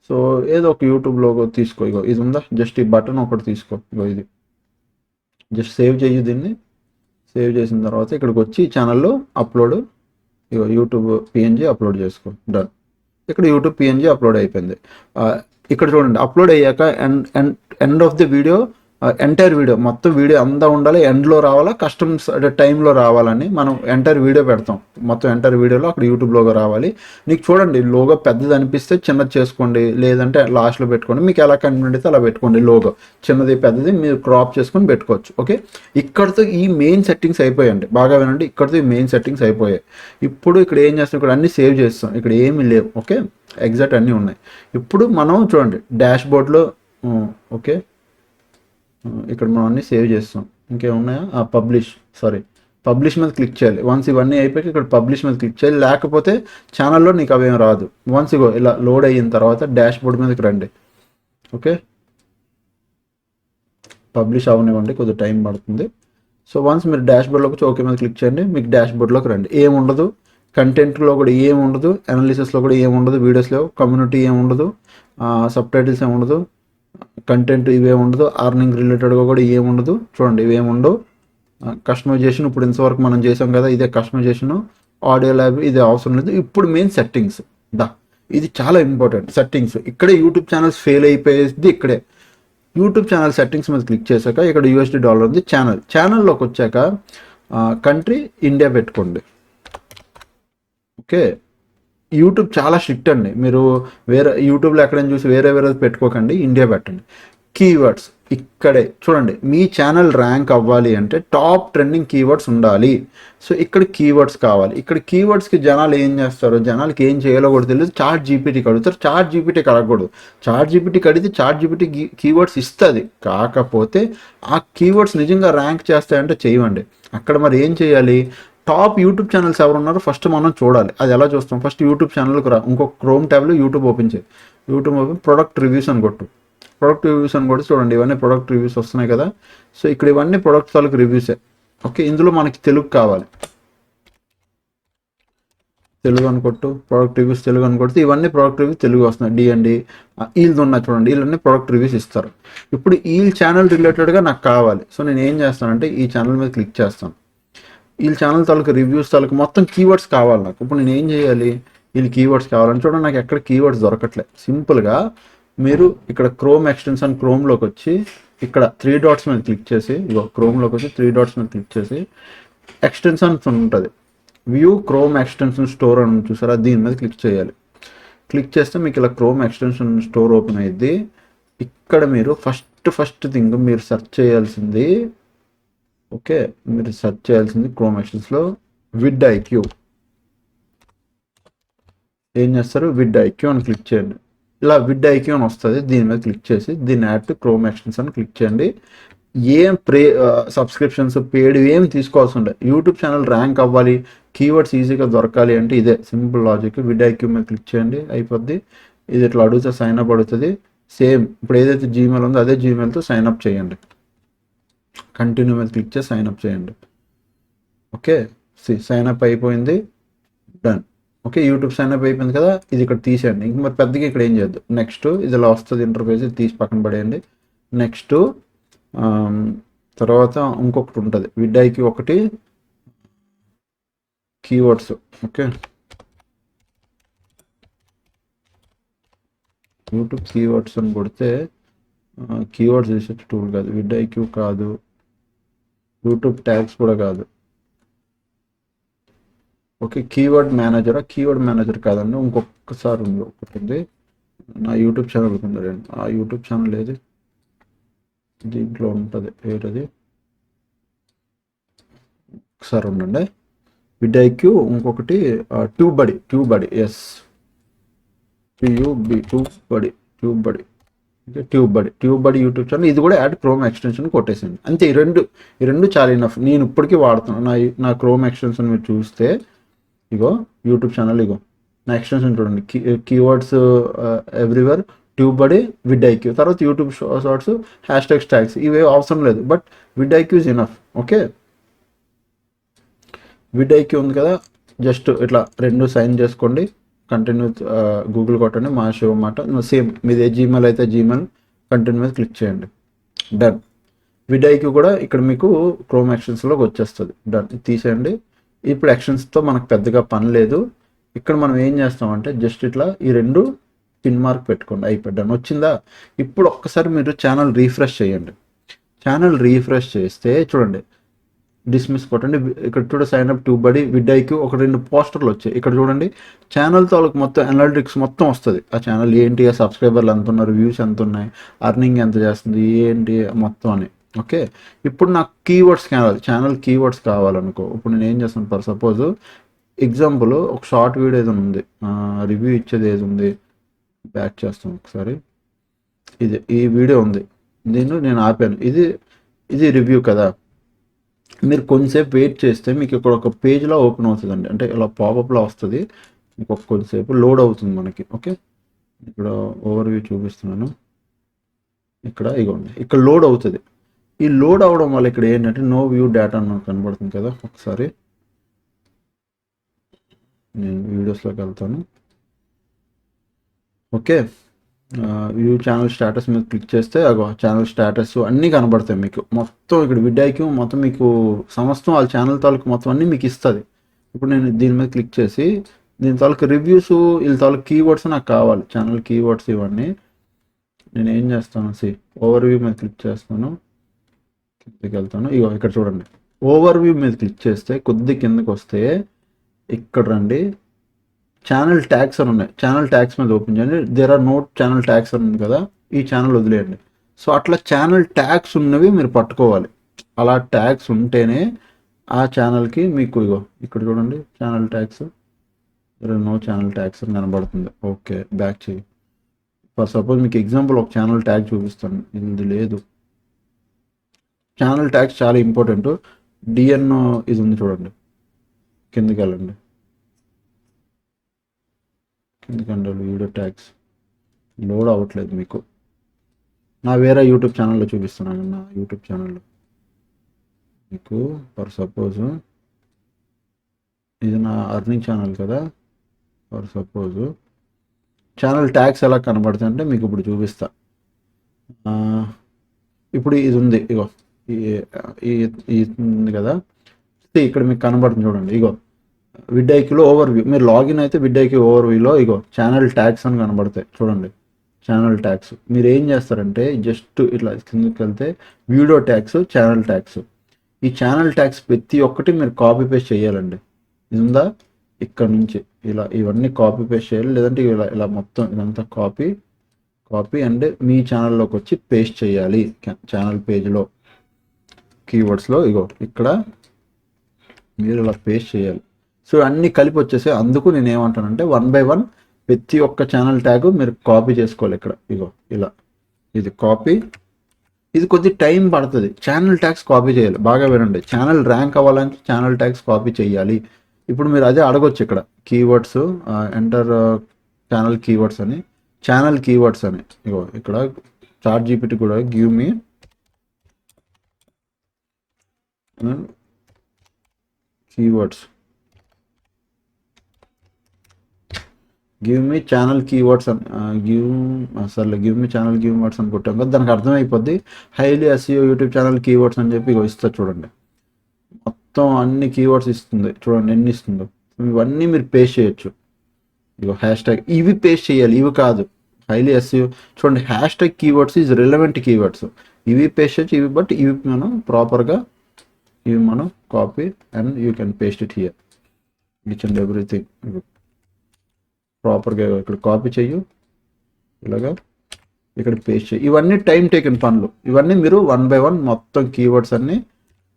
సో ఏదో ఒక యూట్యూబ్ లోగో తీసుకో. ఇగో ఇది ఉందా, జస్ట్ ఈ బటన్ ఒకటి తీసుకో. ఇగో ఇది జస్ట్ సేవ్ చెయ్యి, దీన్ని సేవ్ చేసిన తర్వాత ఇక్కడికి వచ్చి ఈ ఛానల్లో అప్లోడ్, ఇగో యూట్యూబ్ పిఎన్జీ అప్లోడ్ చేసుకో, డన్. ఇక్కడ యూట్యూబ్ పిఎన్జీ అప్లోడ్ అయిపోయింది. ఇక్కడ చూడండి, అప్లోడ్ అయ్యాక end of the video, entire video మొత్తం వీడియో అంతా ఉండాలి, ఎండ్లో రావాలా, కస్టమ్స్ అంటే టైంలో రావాలని మనం ఎంటైర్ వీడియో పెడతాం. మొత్తం ఎంటైర్ వీడియోలో అక్కడ యూట్యూబ్ లోగో రావాలి. నీకు చూడండి లోగో పెద్దది అనిపిస్తే చిన్నది చేసుకోండి, లేదంటే లాస్ట్లో పెట్టుకోండి. మీకు ఎలా కన్వీనియంట్ అయితే అలా పెట్టుకోండి. లోగో చిన్నది పెద్దది మీరు క్రాప్ చేసుకొని పెట్టుకోవచ్చు. ఓకే, ఇక్కడతో ఈ మెయిన్ సెట్టింగ్స్ అయిపోయాయండి. బాగా వినండి, ఇక్కడతో ఈ మెయిన్ సెట్టింగ్స్ అయిపోయాయి. ఇప్పుడు ఇక్కడ ఏం చేస్తాం, ఇక్కడ అన్ని సేవ్ చేస్తాం, ఇక్కడ ఏమీ లేవు. ఓకే, ఎగ్జాక్ట్ అన్నీ ఉన్నాయి. ఇప్పుడు మనం చూడండి డాష్ బోర్డ్లో, ఓకే ఇక్కడ మనం అన్నీ సేవ్ చేస్తాం. ఇంకేమున్నాయా, పబ్లిష్ మీద క్లిక్ చేయాలి. వన్స్ ఇవన్నీ అయిపోయి ఇక్కడ పబ్లిష్ మీద క్లిక్ చేయాలి, లేకపోతే ఛానల్లో నీకు అవేం రాదు. వన్స్ ఇగో ఇలా లోడ్ అయిన తర్వాత డాష్ బోర్డ్ మీదకి రండి. ఓకే, పబ్లిష్ అవనివ్వండి, కొద్దిగా టైం పడుతుంది. సో వన్స్ మీరు డాష్ బోర్డ్లోకి వచ్చి ఓకే మీద క్లిక్ చేయండి, మీకు డాష్ బోర్డ్లోకి రండి. ఏముండదు, కంటెంట్లో కూడా ఏముండదు, అనాలిసిస్లో కూడా ఏముండదు, వీడియోస్లో కమ్యూనిటీ ఏముండదు, సబ్ టైటిల్స్ ఏముండదు, కంటెంట్ ఇవేమి ఉండదు, అర్నింగ్ రిలేటెడ్గా కూడా ఏముండదు. చూడండి ఇవేమి ఉండవు. కస్టమైజేషన్ ఇప్పుడు ఇంతవరకు మనం చేసాం కదా, ఇదే కస్టమైజేషన్. ఆడియో ల్యాబ్ ఇది అవసరం లేదు. ఇప్పుడు మెయిన్ సెట్టింగ్స్, ఇది చాలా ఇంపార్టెంట్. సెట్టింగ్స్ ఇక్కడే యూట్యూబ్ ఛానల్స్ ఫెయిల్ అయిపోయేది. ఇక్కడే యూట్యూబ్ ఛానల్ సెట్టింగ్స్ మీద క్లిక్ చేశాక ఇక్కడ $, ఉంది. ఛానల్లోకి వచ్చాక కంట్రీ ఇండియా పెట్టుకోండి. ఓకే, యూట్యూబ్ చాలా స్ట్రిక్ట్ అండి. మీరు వేరే యూట్యూబ్లో ఎక్కడైనా చూసి వేరే పెట్టుకోకండి, ఇండియా పెట్టండి. కీవర్డ్స్ ఇక్కడే చూడండి, మీ ఛానల్ ర్యాంక్ అవ్వాలి అంటే టాప్ ట్రెండింగ్ కీవర్డ్స్ ఉండాలి. సో ఇక్కడ కీవర్డ్స్ కావాలి. ఇక్కడ కీవర్డ్స్కి జనాలు ఏం చేస్తారు, జనాలకి ఏం చేయాలో కూడా తెలియదు. చాట్ జీపీటీకి అడుగుతారు, చాట్ జీపీటీకి అడగకూడదు. చాట్ జీపీటీకి అడిగితే చాట్ జీపీటీ కీవర్డ్స్ ఇస్తుంది, కాకపోతే ఆ కీవర్డ్స్ నిజంగా ర్యాంక్ చేస్తాయంటే చేయవండి. అక్కడ మరి ఏం చేయాలి, టాప్ యూట్యూబ్ ఛానల్స్ ఎవరు ఉన్నారో ఫస్ట్ మనం చూడాలి. అది ఎలా చూస్తాం, ఫస్ట్ యూట్యూబ్ ఛానల్కి రా, ఇంకో క్రోమ్ ట్యాబ్లో యూట్యూబ్ ఓపెన్ చేయి. యూట్యూబ్ ఓపెన్ ప్రొడక్ట్ రివ్యూస్ అని కొట్టు. ప్రొడక్ట్ రివ్యూస్ అని కూడా చూడండి, ఇవన్నీ ప్రొడక్ట్ రివ్యూస్ వస్తున్నాయి కదా. సో ఇక్కడ ఇవన్నీ ప్రొడక్ట్ తాలూకు రివ్యూసే. ఓకే, ఇందులో మనకి తెలుగు కావాలి, తెలుగు అని కొట్టు. ప్రొడక్ట్ రివ్యూస్ తెలుగు అని కొడితే ఇవన్నీ ప్రొడక్ట్ రివ్యూస్ తెలుగు వస్తున్నాయి. D&D వీళ్ళది ఉన్నాయి చూడండి, వీళ్ళన్నీ ప్రొడక్ట్ రివ్యూస్ ఇస్తారు. ఇప్పుడు ఈ ఛానల్ రిలేటెడ్గా నాకు కావాలి. సో నేను ఏం చేస్తానంటే ఈ ఛానల్ మీద క్లిక్ చేస్తాను. వీళ్ళ ఛానల్ తాలూకు రివ్యూస్ తాలూకు మొత్తం కీవర్డ్స్ కావాలి నాకు. ఇప్పుడు నేను ఏం చేయాలి, వీళ్ళు కీవర్డ్స్ కావాలని చూడండి, నాకు ఎక్కడ కీవర్డ్స్ దొరకట్లేదు. సింపుల్గా మీరు ఇక్కడ క్రోమ్ ఎక్స్టెన్షన్ క్రోమ్లోకి వచ్చి ఇక్కడ 3 డాట్స్ మీద క్లిక్ చేసి, ఇగో క్రోమ్లోకి వచ్చి 3 డాట్స్ మీద క్లిక్ చేసి ఎక్స్టెన్షన్స్ ఉంటుంది, వ్యూ క్రోమ్ ఎక్స్టెన్షన్ స్టోర్ అని చూసారా, దీని మీద క్లిక్ చేయాలి. క్లిక్ చేస్తే మీకు ఇలా క్రోమ్ ఎక్స్టెన్షన్ స్టోర్ ఓపెన్ అయ్యింది. ఇక్కడ మీరు ఫస్ట్ థింగ్ మీరు సెర్చ్ చేయాల్సింది, ఓకే మీరు సెర్చ్ చేయాల్సింది క్రోమ్ ఎక్స్టెన్షన్స్లో VidIQ. ఏం చేస్తారు, VidIQ అని క్లిక్ చేయండి. ఇలా VidIQ అని వస్తుంది, దీని మీద క్లిక్ చేసి దీన్ని యాడ్ టు క్రోమ్ ఎక్స్టెన్షన్ అని క్లిక్ చేయండి. ఏం సబ్స్క్రిప్షన్స్ పేడ్ ఏం తీసుకోవాల్సి ఉండే, యూట్యూబ్ ఛానల్ ర్యాంక్ అవ్వాలి, కీవర్డ్స్ ఈజీగా దొరకాలి అంటే ఇదే సింపుల్ లాజిక్. VidIQ మీద క్లిక్ చేయండి, అయిపోద్ది. ఇది ఇట్లా అడిగితే సైన్ అప్ అడుగుతుంది. సేమ్ ఇప్పుడు ఏదైతే జీమెయిల్ ఉందో అదే జీమెయిల్తో సైన్ అప్ చేయండి. కంటిన్యూ మీద క్లిక్ చేసి సైన్ అప్ చేయండి. ఓకే, సైన్ అప్ అయిపోయింది, done. Okay, YouTube sign up అయిపోయింది కదా, ఇది ఇక్కడ తీసేయండి. ఇంక మరి పెద్దగా ఇక్కడ ఏం చేయొద్దు. నెక్స్ట్ ఇది ఇలా వస్తుంది ఇంటర్ఫేస్, ఇది తీసి పక్కన పడేయండి. నెక్స్ట్ తర్వాత ఇంకొకటి ఉంటుంది VidIQ ఒకటి, కీవర్డ్స్. ఓకే, యూట్యూబ్ కీవర్డ్స్ అని కొడితే కీవర్డ్స్ రీసెర్చ్ టూల్ కాదు, VidIQ కాదు, యూట్యూబ్ ట్యాగ్స్ కూడా కాదు. ఓకే, కీవర్డ్ మేనేజర్ కాదండి, ఇంకొకసారి ఉంది, ఒకటి ఉంది నా యూట్యూబ్ ఛానల్ ఉంది. ఆ యూట్యూబ్ ఛానల్ ఏది, దీంట్లో ఉంటుంది ఏది, ఒకసారి ఉండండి. VidIQ ఇంకొకటి ట్యూబ్ బడి ఎస్ ట్యూబ్ బడి యూట్యూబ్ ఛానల్. ఇది కూడా యాడ్ క్రోమ్ ఎక్స్టెన్షన్ కొట్టేసింది. అంతే, ఈ రెండు చాలా ఇనఫ్. నేను ఇప్పటికీ వాడుతున్నాను నా క్రోమ్ ఎక్స్టెన్షన్. మీరు చూస్తే ఇగో యూట్యూబ్ ఛానల్, ఇగో నా ఎక్స్టెన్షన్ చూడండి, కీవర్డ్స్ ఎవ్రీవేర్, ట్యూబ్ బడి, VidIQ, తర్వాత యూట్యూబ్ షార్ట్స్, #ట్యాగ్స్ ఇవే అవసరం లేదు, but VidIQ is enough. Okay, VidIQ ఉంది కదా, జస్ట్ ఇట్లా రెండు సైన్ చేసుకోండి, కంటిన్యూ గూగుల్ కొట్టండి, మా షో మాట సేమ్. మీది ఏ జీమెయిల్ అయితే జీమెయిల్ కంటిన్యూ మీద క్లిక్ చేయండి, డన్. విడైకి కూడా ఇక్కడ మీకు క్రోమ్ యాక్షన్స్లోకి వచ్చేస్తుంది. డన్, తీసేయండి. ఇప్పుడు యాక్షన్స్తో మనకు పెద్దగా పని లేదు. ఇక్కడ మనం ఏం చేస్తామంటే జస్ట్ ఇట్లా ఈ రెండు పిన్ మార్క్ పెట్టుకోండి, అయిపోయి డన్ వచ్చిందా. ఇప్పుడు ఒక్కసారి మీరు ఛానల్ రీఫ్రెష్ చేయండి. ఛానల్ రీఫ్రెష్ చేస్తే చూడండి, డిస్మిస్ కొట్టండి. ఇక్కడ చూడ సైన్ అప్ టు బడి విడ్ఐకి ఒక 2 పోస్టర్లు వచ్చాయి. ఇక్కడ చూడండి ఛానల్ తాలూకు మొత్తం అనలిటిక్స్ మొత్తం వస్తుంది. ఆ ఛానల్ ఏంటి, ఆ సబ్స్క్రైబర్లు ఎంత ఉన్నారు, వ్యూస్ ఎంత ఉన్నాయి, అర్నింగ్ ఎంత చేస్తుంది, ఏంటి మొత్తం అని. ఓకే, ఇప్పుడు నాకు కీవర్డ్స్ కావాలి, ఛానల్ కీవర్డ్స్ కావాలనుకో. ఇప్పుడు నేను ఏం చేస్తాను, ఫర్ సపోజ్ ఎగ్జాంపుల్ ఒక షార్ట్ వీడియో ఏదైనా ఉంది, రివ్యూ ఇచ్చేది ఏది ఉంది, బ్యాక్ చేస్తాను ఒకసారి. ఈ వీడియో ఉంది, నేను ఆపాను. ఇది రివ్యూ కదా. మీరు కొంచెంసేపు వెయిట్ చేస్తే మీకు ఇక్కడ ఒక పేజ్లో ఓపెన్ అవుతుందండి, అంటే ఇలా పాపప్లా వస్తుంది. మీకు కొంచెంసేపు లోడ్ అవుతుంది మనకి. ఓకే, ఇక్కడ ఓవర్వ్యూ చూపిస్తున్నాను. ఇక్కడ ఇగోండి, ఇక్కడ లోడ్ అవుతుంది. ఈ లోడ్ అవడం వల్ల ఇక్కడ ఏంటంటే నో వ్యూ డేటా అని కనబడుతుంది కదా. ఒకసారి నేను వీడియోస్లోకి వెళ్తాను. ఓకే, వ్యూ ఛానల్ స్టేటస్ మీద క్లిక్ చేస్తే అగో ఛానల్ స్టేటస్ అన్నీ కనబడతాయి మీకు. మొత్తం ఇక్కడ విడ్ఐకి మొత్తం మీకు సమస్తం వాళ్ళ ఛానల్ తాలూకు మొత్తం అన్నీ మీకు ఇస్తుంది. ఇప్పుడు నేను దీని మీద క్లిక్ చేసి దీని తాలూకు రివ్యూస్, వీళ్ళ తాలూకు కీవర్డ్స్ నాకు కావాలి, ఛానల్ కీవర్డ్స్ ఇవన్నీ. నేను ఏం చేస్తాను, ఓవర్వ్యూ మీద క్లిక్ చేస్తాను, కిందకి వెళ్తాను. ఇగో ఇక్కడ చూడండి, ఓవర్వ్యూ మీద క్లిక్ చేస్తే కొద్ది కిందకి వస్తే ఇక్కడ రండి, ఛానల్ ట్యాగ్స్ అని ఉన్నాయి. ఛానల్ ట్యాగ్స్ మీద ఓపెన్ చేయండి. There are note channel tags అని ఉంది కదా, ఈ ఛానల్ వదిలేయండి. సో అట్లా ఛానల్ ట్యాగ్స్ ఉన్నవి మీరు పట్టుకోవాలి. అలా ట్యాగ్స్ ఉంటేనే ఆ ఛానల్కి మీకు ఇగో ఇక్కడ చూడండి channel tags, no channel tags అని కనబడుతుంది. ఓకే, బ్యాక్ చేయి. ఫర్ సపోజ్ మీకు ఎగ్జాంపుల్ ఒక ఛానల్ ట్యాగ్ చూపిస్తాను, ఇది లేదు. ఛానల్ ట్యాగ్స్ చాలా ఇంపార్టెంట్. డిఎన్ ఇది ఉంది చూడండి, కిందకి వెళ్ళండి, ఎందుకంటే వీడియో ట్యాగ్స్ లోడ్ అవ్వట్లేదు మీకు. నా వేరే యూట్యూబ్ ఛానల్లో చూపిస్తున్నాను. నా యూట్యూబ్ ఛానల్లో మీకు ఫర్ సపోజ్ ఇది నా అర్నింగ్ ఛానల్ కదా. ఫర్ సపోజ్ ఛానల్ ట్యాగ్స్ ఎలా కనబడుతుంది అంటే మీకు ఇప్పుడు చూపిస్తా. ఇప్పుడు ఇది ఉంది, ఇగో ఉంది కదా, ఇక్కడ మీకు కనబడుతుంది చూడండి. ఇగో విడ్ఐకిలో ఓవర్వ్యూ, మీరు లాగిన్ అయితే విడ్ఐకి ఓవర్వ్యూలో ఇగో ఛానల్ ట్యాగ్స్ అని కనబడతాయి చూడండి. ఛానల్ ట్యాగ్స్ మీరు ఏం చేస్తారంటే జస్ట్ ఇట్లా కిందకి వెళ్తే వీడియో ట్యాగ్స్, ఛానల్ ట్యాగ్స్. ఈ ఛానల్ ట్యాగ్స్ ప్రతి ఒక్కటి మీరు కాపీ పేస్ట్ చేయాలండి. ఇది ఉందా, ఇక్కడ నుంచి ఇలా ఇవన్నీ కాపీ పేస్ట్ చేయాలి, లేదంటే ఇలా మొత్తం ఇదంతా కాపీ అండ్ మీ ఛానల్లోకి వచ్చి పేస్ట్ చేయాలి. ఛానల్ పేజ్లో కీవర్డ్స్లో ఇగో ఇక్కడ మీరు ఇలా పేస్ట్ చేయాలి. సో అన్నీ కలిపి వచ్చేసి, అందుకు నేను ఏమంటానంటే 1 by 1 ప్రతి ఒక్క ఛానల్ ట్యాగ్ మీరు కాపీ చేసుకోవాలి. ఇక్కడ ఇగో ఇలా ఇది కాపీ, ఇది కొద్ది టైం పడుతుంది. ఛానల్ ట్యాగ్స్ కాపీ చేయాలి, బాగా వినండి. ఛానల్ ర్యాంక్ అవ్వాలంటే ఛానల్ ట్యాగ్స్ కాపీ చేయాలి. ఇప్పుడు మీరు అదే అడగొచ్చు ఇక్కడ, కీవర్డ్స్ ఎంటర్ ఛానల్ కీవర్డ్స్ అని, ఛానల్ కీవర్డ్స్ అని. ఇగో ఇక్కడ చాట్ జీపీటీ కూడా give me keywords, give me channel keywords అని గివ్ మీ ఛానల్ కీవర్డ్స్ అని కొట్టాం కదా, దానికి అర్థమైపోద్ది. Highly SEO YouTube channel keywords అని చెప్పి ఇస్తా చూడండి. మొత్తం అన్ని కీవర్డ్స్ ఇస్తుంది చూడండి, ఎన్ని ఇస్తుందో. ఇవన్నీ మీరు పేస్ట్ చేయొచ్చు. ఇగో హ్యాష్ ట్యాగ్ ఇవి పేస్ట్ చేయాలి, ఇవి కాదు. హైలీ ఎస్ఈఓ చూడండి, hashtag keywords is relevant keywords, ఇవి పేస్ట్ చేయొచ్చు. ఇవి బట్ ఇవి మనం ప్రాపర్గా ఇవి మనం copy and you can paste it here, each and everything ప్రాపర్గా ఇక్కడ కాపీ చెయ్యు, ఇలాగా ఇక్కడ పేస్ట్ చేయి. ఇవన్నీ టైం టేకెన్ పనులు. ఇవన్నీ మీరు 1 by 1 మొత్తం కీవర్డ్స్ అన్నీ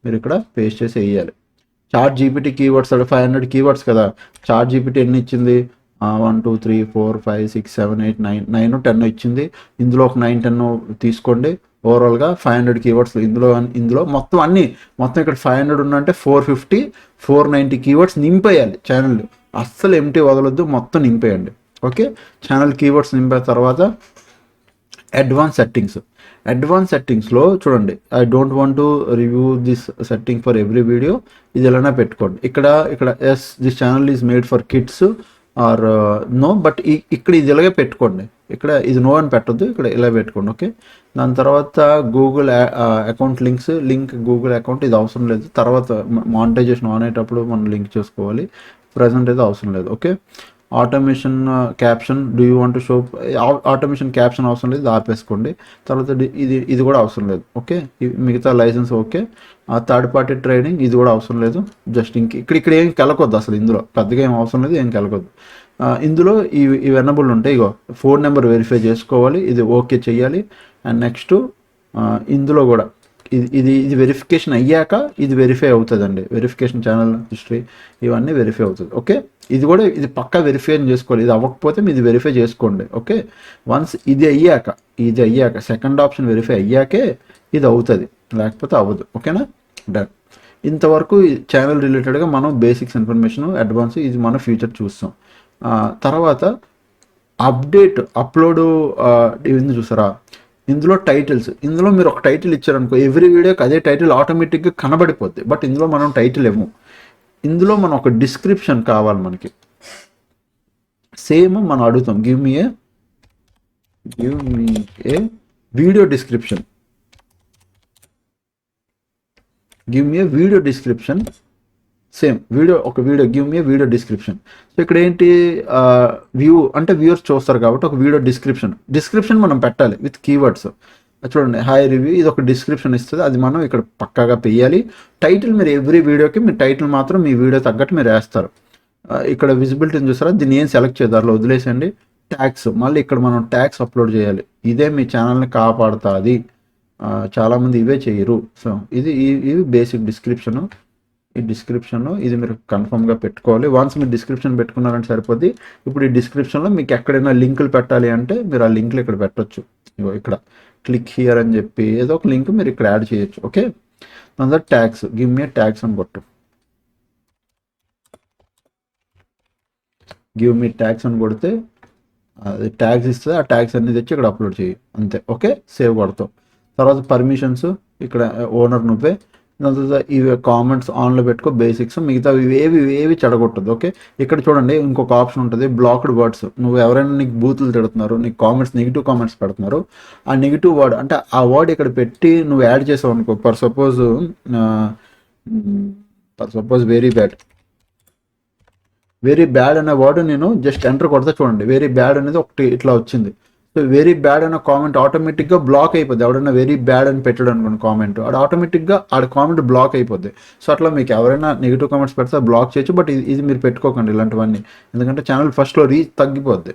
మీరు ఇక్కడ పేస్ట్ చేసి వేయాలి. చాట్ జీపీటీ కీవర్డ్స్ 500 కీవర్డ్స్ కదా. చాట్ జీపీటీ ఎన్ని ఇచ్చింది, 1 2 3 4 5 6 7 8 9 10 ఇచ్చింది. ఇందులో ఒక 9 10 తీసుకోండి. ఓవరాల్గా 500 కీవర్డ్స్ ఇందులో మొత్తం ఇక్కడ 500 ఉన్నంటే 450 490 కీవర్డ్స్ నింపేయాలి. ఛానల్ అస్సలు ఎంటీ వదలొద్దు, మొత్తం నింపేయండి. ఓకే, ఛానల్ కీవర్డ్స్ నింపిన తర్వాత అడ్వాన్స్ సెట్టింగ్స్లో చూడండి, I don't want to review this setting for every video, ఇది ఎలానే పెట్టుకోండి. ఇక్కడ yes this channel is made for kids or no, but ఇక్కడ ఇది ఇలాగే పెట్టుకోండి. ఇక్కడ ఇది నో అని పెట్టొద్దు, ఇక్కడ ఇలా పెట్టుకోండి. ఓకే, దాని తర్వాత Google account link Google account ఇది అవసరం లేదు. తర్వాత మానిటైజేషన్ ఆన్ అయ్యేటప్పుడు మనం లింక్ చేసుకోవాలి, ప్రజెంట్ అయితే అవసరం లేదు. Okay, automation caption do you want to show, automation caption అవసరం లేదు, ఇది ఆపేసుకోండి. తర్వాత ఇది కూడా అవసరం లేదు. ఓకే, మిగతా licence okay. Third party training ఇది కూడా అవసరం లేదు. జస్ట్ ఇక్కడ ఏం కలకొద్దు అసలు, ఇందులో పెద్దగా ఏం అవసరం లేదు, ఏం కలకొద్దు. ఇందులో ఇవి ఎనబుల్ ఉంటాయి. ఇగో ఫోన్ నెంబర్ వెరిఫై చేసుకోవాలి, ఇది ఓకే చెయ్యాలి. అండ్ నెక్స్ట్ ఇందులో కూడా ఇది వెరిఫికేషన్ అయ్యాక ఇది వెరిఫై అవుతుందండి. వెరిఫికేషన్ ఛానల్ హిస్టరీ ఇవన్నీ వెరిఫై అవుతుంది. ఓకే, ఇది పక్కా వెరిఫై చేసుకోవాలి. ఇది అవ్వకపోతే ఇది వెరిఫై చేసుకోండి. ఓకే, వన్స్ ఇది అయ్యాక సెకండ్ ఆప్షన్ వెరిఫై అయ్యాకే ఇది అవుతుంది, లేకపోతే అవ్వదు. ఓకేనా, డన్. ఇంతవరకు ఛానల్ రిలేటెడ్గా మనం బేసిక్స్ ఇన్ఫర్మేషన్, అడ్వాన్స్ ఇది మన ఫ్యూచర్ చూస్తాం. తర్వాత అప్లోడ్ ఇది చూసారా, ఇందులో టైటిల్స్, ఇందులో మీరు ఒక టైటిల్ ఇచ్చారనుకో, ఎవ్రీ వీడియోకి అదే టైటిల్ ఆటోమేటిక్గా కనబడిపోద్ది. బట్ ఇందులో మనం టైటిల్ ఇవ్వము, ఇందులో మనం ఒక డిస్క్రిప్షన్ కావాలి మనకి. సేమ్ మనం అడుగుతాం, give me a video description, same video give me video description. So ఇక్కడ ఏంటి, వ్యూ అంటే వ్యూవర్స్ చూస్తారు కాబట్టి ఒక వీడియో డిస్క్రిప్షన్ మనం పెట్టాలి విత్ కీవర్డ్స్. చూడండి, హాయ్ రివ్యూ, ఇది ఒక డిస్క్రిప్షన్ ఇస్తుంది, అది మనం ఇక్కడ పక్కాగా పెయ్యాలి. టైటిల్ మీరు ఎవ్రీ వీడియోకి మీ టైటిల్ మాత్రం మీ వీడియో తగ్గట్టు మీరు వేస్తారు. ఇక్కడ విజిబిలిటీని చూస్తారా, దీన్ని ఏం సెలెక్ట్ చేద్దాం, అలా వదిలేసండి. ట్యాగ్స్, మళ్ళీ ఇక్కడ మనం ట్యాగ్స్ అప్లోడ్ చేయాలి. ఇదే మీ ఛానల్ని కాపాడుతుంది. చాలామంది ఇవే చేయరు. సో ఇవి బేసిక్ డిస్క్రిప్షను. ఈ డిస్క్రిప్షన్లో ఇది మీరు కన్ఫర్మ్గా పెట్టుకోవాలి. వన్స్ మీరు డిస్క్రిప్షన్ పెట్టుకున్నారంటే సరిపోద్ది. ఇప్పుడు ఈ డిస్క్రిప్షన్లో మీకు ఎక్కడైనా లింకులు పెట్టాలి అంటే మీరు ఆ లింకులు ఇక్కడ పెట్టొచ్చు. ఇక్కడ క్లిక్ హియర్ అని చెప్పి ఏదో ఒక లింక్ మీరు ఇక్కడ యాడ్ చేయొచ్చు. ఓకే, దాని తర్వాత ట్యాగ్స్, గివ్ మీ ట్యాగ్స్ అని కొట్టు, గివ్ మీ ట్యాగ్స్ అని కొడితే అది ట్యాగ్స్ ఇస్తుంది. ఆ ట్యాగ్స్ అన్ని తెచ్చి ఇక్కడ అప్లోడ్ చేయి, అంతే. ఓకే, సేవ్ కొడతాం. తర్వాత పర్మిషన్స్, ఇక్కడ ఓనర్ నువ్వే. దాని తర్వాత ఇవి కామెంట్స్ ఆన్లో పెట్టుకో, బేసిక్స్. మిగతా ఏవి చెడగొట్టదు. ఓకే, ఇక్కడ చూడండి ఇంకొక ఆప్షన్ ఉంటుంది, బ్లాక్డ్ వర్డ్స్. నువ్వు ఎవరైనా నీకు బూతులు తిడుతున్నారు, నీకు కామెంట్స్ నెగిటివ్ కామెంట్స్ పెడుతున్నారు, ఆ నెగిటివ్ వర్డ్ అంటే ఆ వర్డ్ ఇక్కడ పెట్టి నువ్వు యాడ్ చేసావు అనుకో, ఫర్ సపోజ్ వెరీ బ్యాడ్ అనే వర్డ్ నేను జస్ట్ ఎంటర్ కొడతా, చూడండి వెరీ బ్యాడ్ అనేది ఒకటి ఇట్లా వచ్చింది. సో వెరీ బ్యాడ్ అనే కామెంట్ ఆటోమేటిక్గా బ్లాక్ అయిపోద్ది. ఎవడైనా వెరీ బ్యాడ్ అని పెట్టాడు అనుకోండి కామెంట్, అది ఆటోమేటిక్గా కామెంట్ బ్లాక్ అయిపోద్ది. సో అట్లా మీకు ఎవరైనా నెగిటివ్ కామెంట్స్ పెడితే బ్లాక్ చేయొచ్చు. బట్ ఇది మీరు పెట్టుకోకండి ఇలాంటివన్నీ, ఎందుకంటే ఛానల్ ఫస్ట్లో రీచ్ తగ్గిపోద్ది.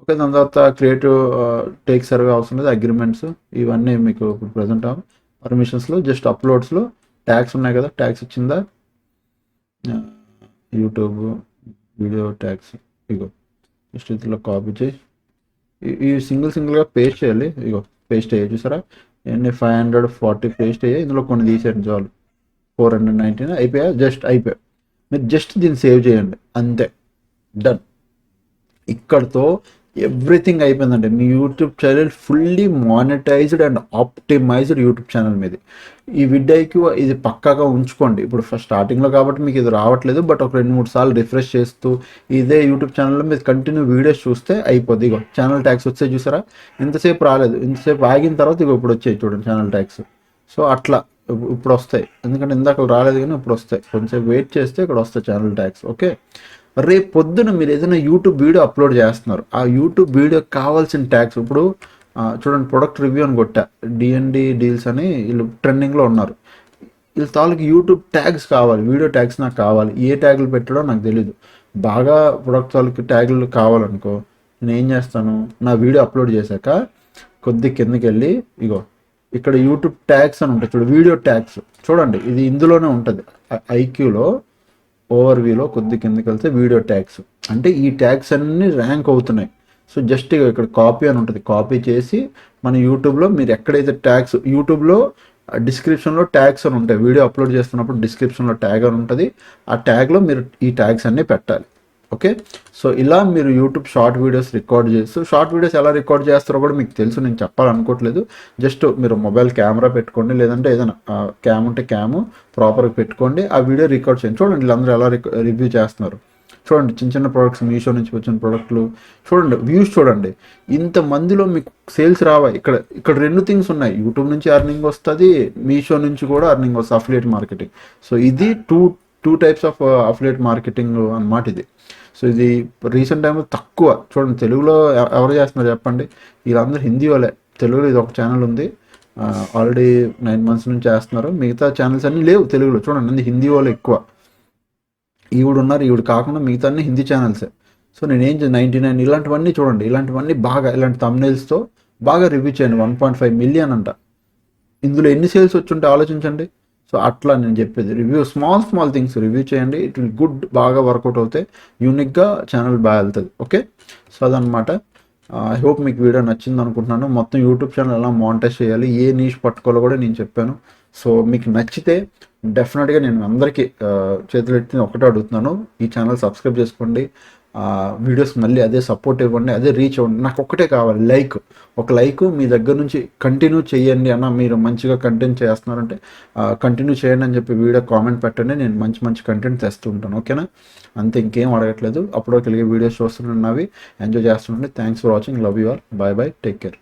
ఓకే, దాని తర్వాత క్రియేటివ్ టేక్ సర్వే అవసరం లేదు, అగ్రిమెంట్స్ ఇవన్నీ మీకు ఇప్పుడు ప్రజెంట్ పర్మిషన్స్లో జస్ట్ అప్లోడ్స్లో ట్యాగ్స్ ఉన్నాయి కదా, ట్యాగ్స్ ఇచ్చిందా, యూట్యూబ్ వీడియో ట్యాగ్స్, ఇగో జస్ట్ ఇట్లా కాపీ చేయి, ఈ సింగిల్గా పేస్ట్ చేయాలి. ఇగో పేస్ట్ అయ్యాయి చూసారా, ఎన్ని 540 పేస్ట్ అయ్యాయి. ఇందులో కొన్ని తీసేయండి చాలు, 419 అయిపోయా, అయిపోయాయి. మీరు జస్ట్ దీన్ని సేవ్ చేయండి, అంతే, డన్. ఇక్కడతో ఎవ్రీథింగ్ అయిపోయిందండి. మీ YouTube channel fully monetised and optimised YouTube channel మీది. ఈ విడ్ఐక్యూ ఇది పక్కాగా ఉంచుకోండి. ఇప్పుడు ఫస్ట్ స్టార్టింగ్లో కాబట్టి మీకు ఇది రావట్లేదు, బట్ ఒక 2-3 సార్లు రిఫ్రెష్ చేస్తూ ఇదే యూట్యూబ్ ఛానల్లో మీరు కంటిన్యూ వీడియోస్ చూస్తే అయిపోద్ది. ఇగో ఛానల్ ట్యాక్స్ వచ్చాయి చూసారా, ఇంతసేపు రాలేదు, ఇంతసేపు ఆగిన తర్వాత ఇగో ఇప్పుడు వచ్చాయి చూడండి ఛానల్ ట్యాక్స్. సో అట్లా ఇప్పుడు వస్తాయి, ఎందుకంటే ఇందాక రాలేదు కానీ ఇప్పుడు వస్తాయి. కొంచెం వెయిట్ చేస్తే ఇక్కడ వస్తాయి ఛానల్ ట్యాక్స్. ఓకే, రేపు పొద్దున మీరు ఏదైనా యూట్యూబ్ వీడియో అప్లోడ్ చేస్తున్నారు, ఆ యూట్యూబ్ వీడియోకి కావాల్సిన ట్యాగ్స్ ఇప్పుడు చూడండి, ప్రొడక్ట్ రివ్యూ అని కొట్టా, డిఎన్డి డీల్స్ అని వీళ్ళు ట్రెండింగ్లో ఉన్నారు. వీళ్ళ తాలూకు యూట్యూబ్ ట్యాగ్స్ కావాలి, వీడియో ట్యాగ్స్ నాకు కావాలి. ఏ ట్యాగులు పెట్టడో నాకు తెలీదు. బాగా ప్రొడక్ట్ తాలూకు ట్యాగులు కావాలనుకో, నేను ఏం చేస్తాను, నా వీడియో అప్లోడ్ చేశాక కొద్ది కిందకి వెళ్ళి ఇగో ఇక్కడ యూట్యూబ్ ట్యాగ్స్ అని ఉంటాయి చూడు, వీడియో ట్యాగ్స్ చూడండి, ఇది ఇందులోనే ఉంటుంది. ఐక్యూలో ఓవర్వ్యూలో కొద్ది కిందకి వెళ్తే వీడియో ట్యాగ్స్ అంటే ఈ ట్యాగ్స్ అన్నీ ర్యాంక్ అవుతున్నాయి. సో జస్ట్ ఇక్కడ కాపీ అని ఉంటుంది, కాపీ చేసి మన యూట్యూబ్లో మీరు ఎక్కడైతే ట్యాగ్స్, యూట్యూబ్లో డిస్క్రిప్షన్లో ట్యాగ్స్ అని ఉంటాయి, వీడియో అప్లోడ్ చేస్తున్నప్పుడు డిస్క్రిప్షన్లో ట్యాగ్ అని ఉంటుంది, ఆ ట్యాగ్లో మీరు ఈ ట్యాగ్స్ అన్నీ పెట్టాలి. ఓకే, సో ఇలా మీరు యూట్యూబ్ షార్ట్ వీడియోస్ రికార్డ్ చేస్తూ, షార్ట్ వీడియోస్ ఎలా రికార్డ్ చేస్తారో కూడా మీకు తెలుసు, నేను చెప్పాలనుకోవట్లేదు. జస్ట్ మీరు మొబైల్ కెమెరా పెట్టుకోండి, లేదంటే ఏదైనా క్యామ్ ఉంటే క్యామ్ ప్రాపర్గా పెట్టుకోండి, ఆ వీడియో రికార్డ్ చేయండి. చూడండి వీళ్ళందరూ ఎలా రివ్యూ చేస్తున్నారు. చూడండి చిన్న చిన్న ప్రోడక్ట్స్, మీషో నుంచి వచ్చిన ప్రోడక్ట్లు చూడండి, వ్యూస్ చూడండి. ఇంతమందిలో మీకు సేల్స్ రావా? ఇక్కడ ఇక్కడ రెండు థింగ్స్ ఉన్నాయి. యూట్యూబ్ నుంచి అర్నింగ్ వస్తుంది, మీషో నుంచి కూడా అర్నింగ్ వస్తుంది, అఫిలియేట్ మార్కెటింగ్. సో ఇది two types of affiliate marketing అన్నమాట ఇది. సో ఇది రీసెంట్ టైంలో తక్కువ చూడండి. తెలుగులో ఎవరు చేస్తున్నారు చెప్పండి? వీళ్ళందరూ హిందీ వాళ్ళే. తెలుగులో ఇది ఒక ఛానల్ ఉంది, ఆల్రెడీ 9 months నుంచి చేస్తున్నారు. మిగతా ఛానల్స్ అన్నీ లేవు తెలుగులో. చూడండి అన్ని హిందీ వాళ్ళు ఎక్కువ. ఈవిడ ఉన్నారు, ఈవిడ కాకుండా మిగతా అన్ని హిందీ ఛానల్సే. సో నేనేం 99 ఇలాంటివన్నీ చూడండి, ఇలాంటివన్నీ బాగా ఇలాంటి thumbnailsతో బాగా రివ్యూ చేయండి. 1.5 million అంట. ఇందులో ఎన్ని సేల్స్ వచ్చుంటే ఆలోచించండి. సో అట్లా నేను చెప్పేది, రివ్యూ స్మాల్ థింగ్స్ రివ్యూ చేయండి. ఇట్ విల్ గుడ్, బాగా వర్కౌట్ అవుతాయి, యూనిక్గా ఛానల్ బాగా వెళ్తుంది. ఓకే, సో అదనమాట. ఐ హోప్ మీకు వీడియో నచ్చింది అనుకుంటున్నాను. మొత్తం యూట్యూబ్ ఛానల్ ఎలా మానిటైజ్ చేయాలి, ఏ నీష్ పట్టుకోవాలో కూడా నేను చెప్పాను. సో మీకు నచ్చితే డెఫినెట్గా నేను అందరికీ చేతులు ఎత్తి ఒకటే అడుగుతున్నాను, ఈ ఛానల్ సబ్స్క్రైబ్ చేసుకోండి. వీడియోస్ మళ్ళీ అదే సపోర్ట్ ఇవ్వండి, అదే రీచ్ అవ్వండి. నాకు ఒక్కటే కావాలి, ఒక లైక్ మీ దగ్గర నుంచి కంటిన్యూ చేయండి అన్న. మీరు మంచిగా కంటెంట్ చేస్తున్నారంటే కంటిన్యూ చేయండి అని చెప్పి వీడియో కామెంట్ పెట్టండి. నేను మంచి కంటెంట్ తెస్తూ ఉంటాను. ఓకేనా? అంతే, ఇంకేం అడగట్లేదు. అప్పుడు కలిగే వీడియోస్ చూస్తున్నవి ఎంజాయ్ చేస్తుండండి. Thanks for watching. Love you all. Bye take care.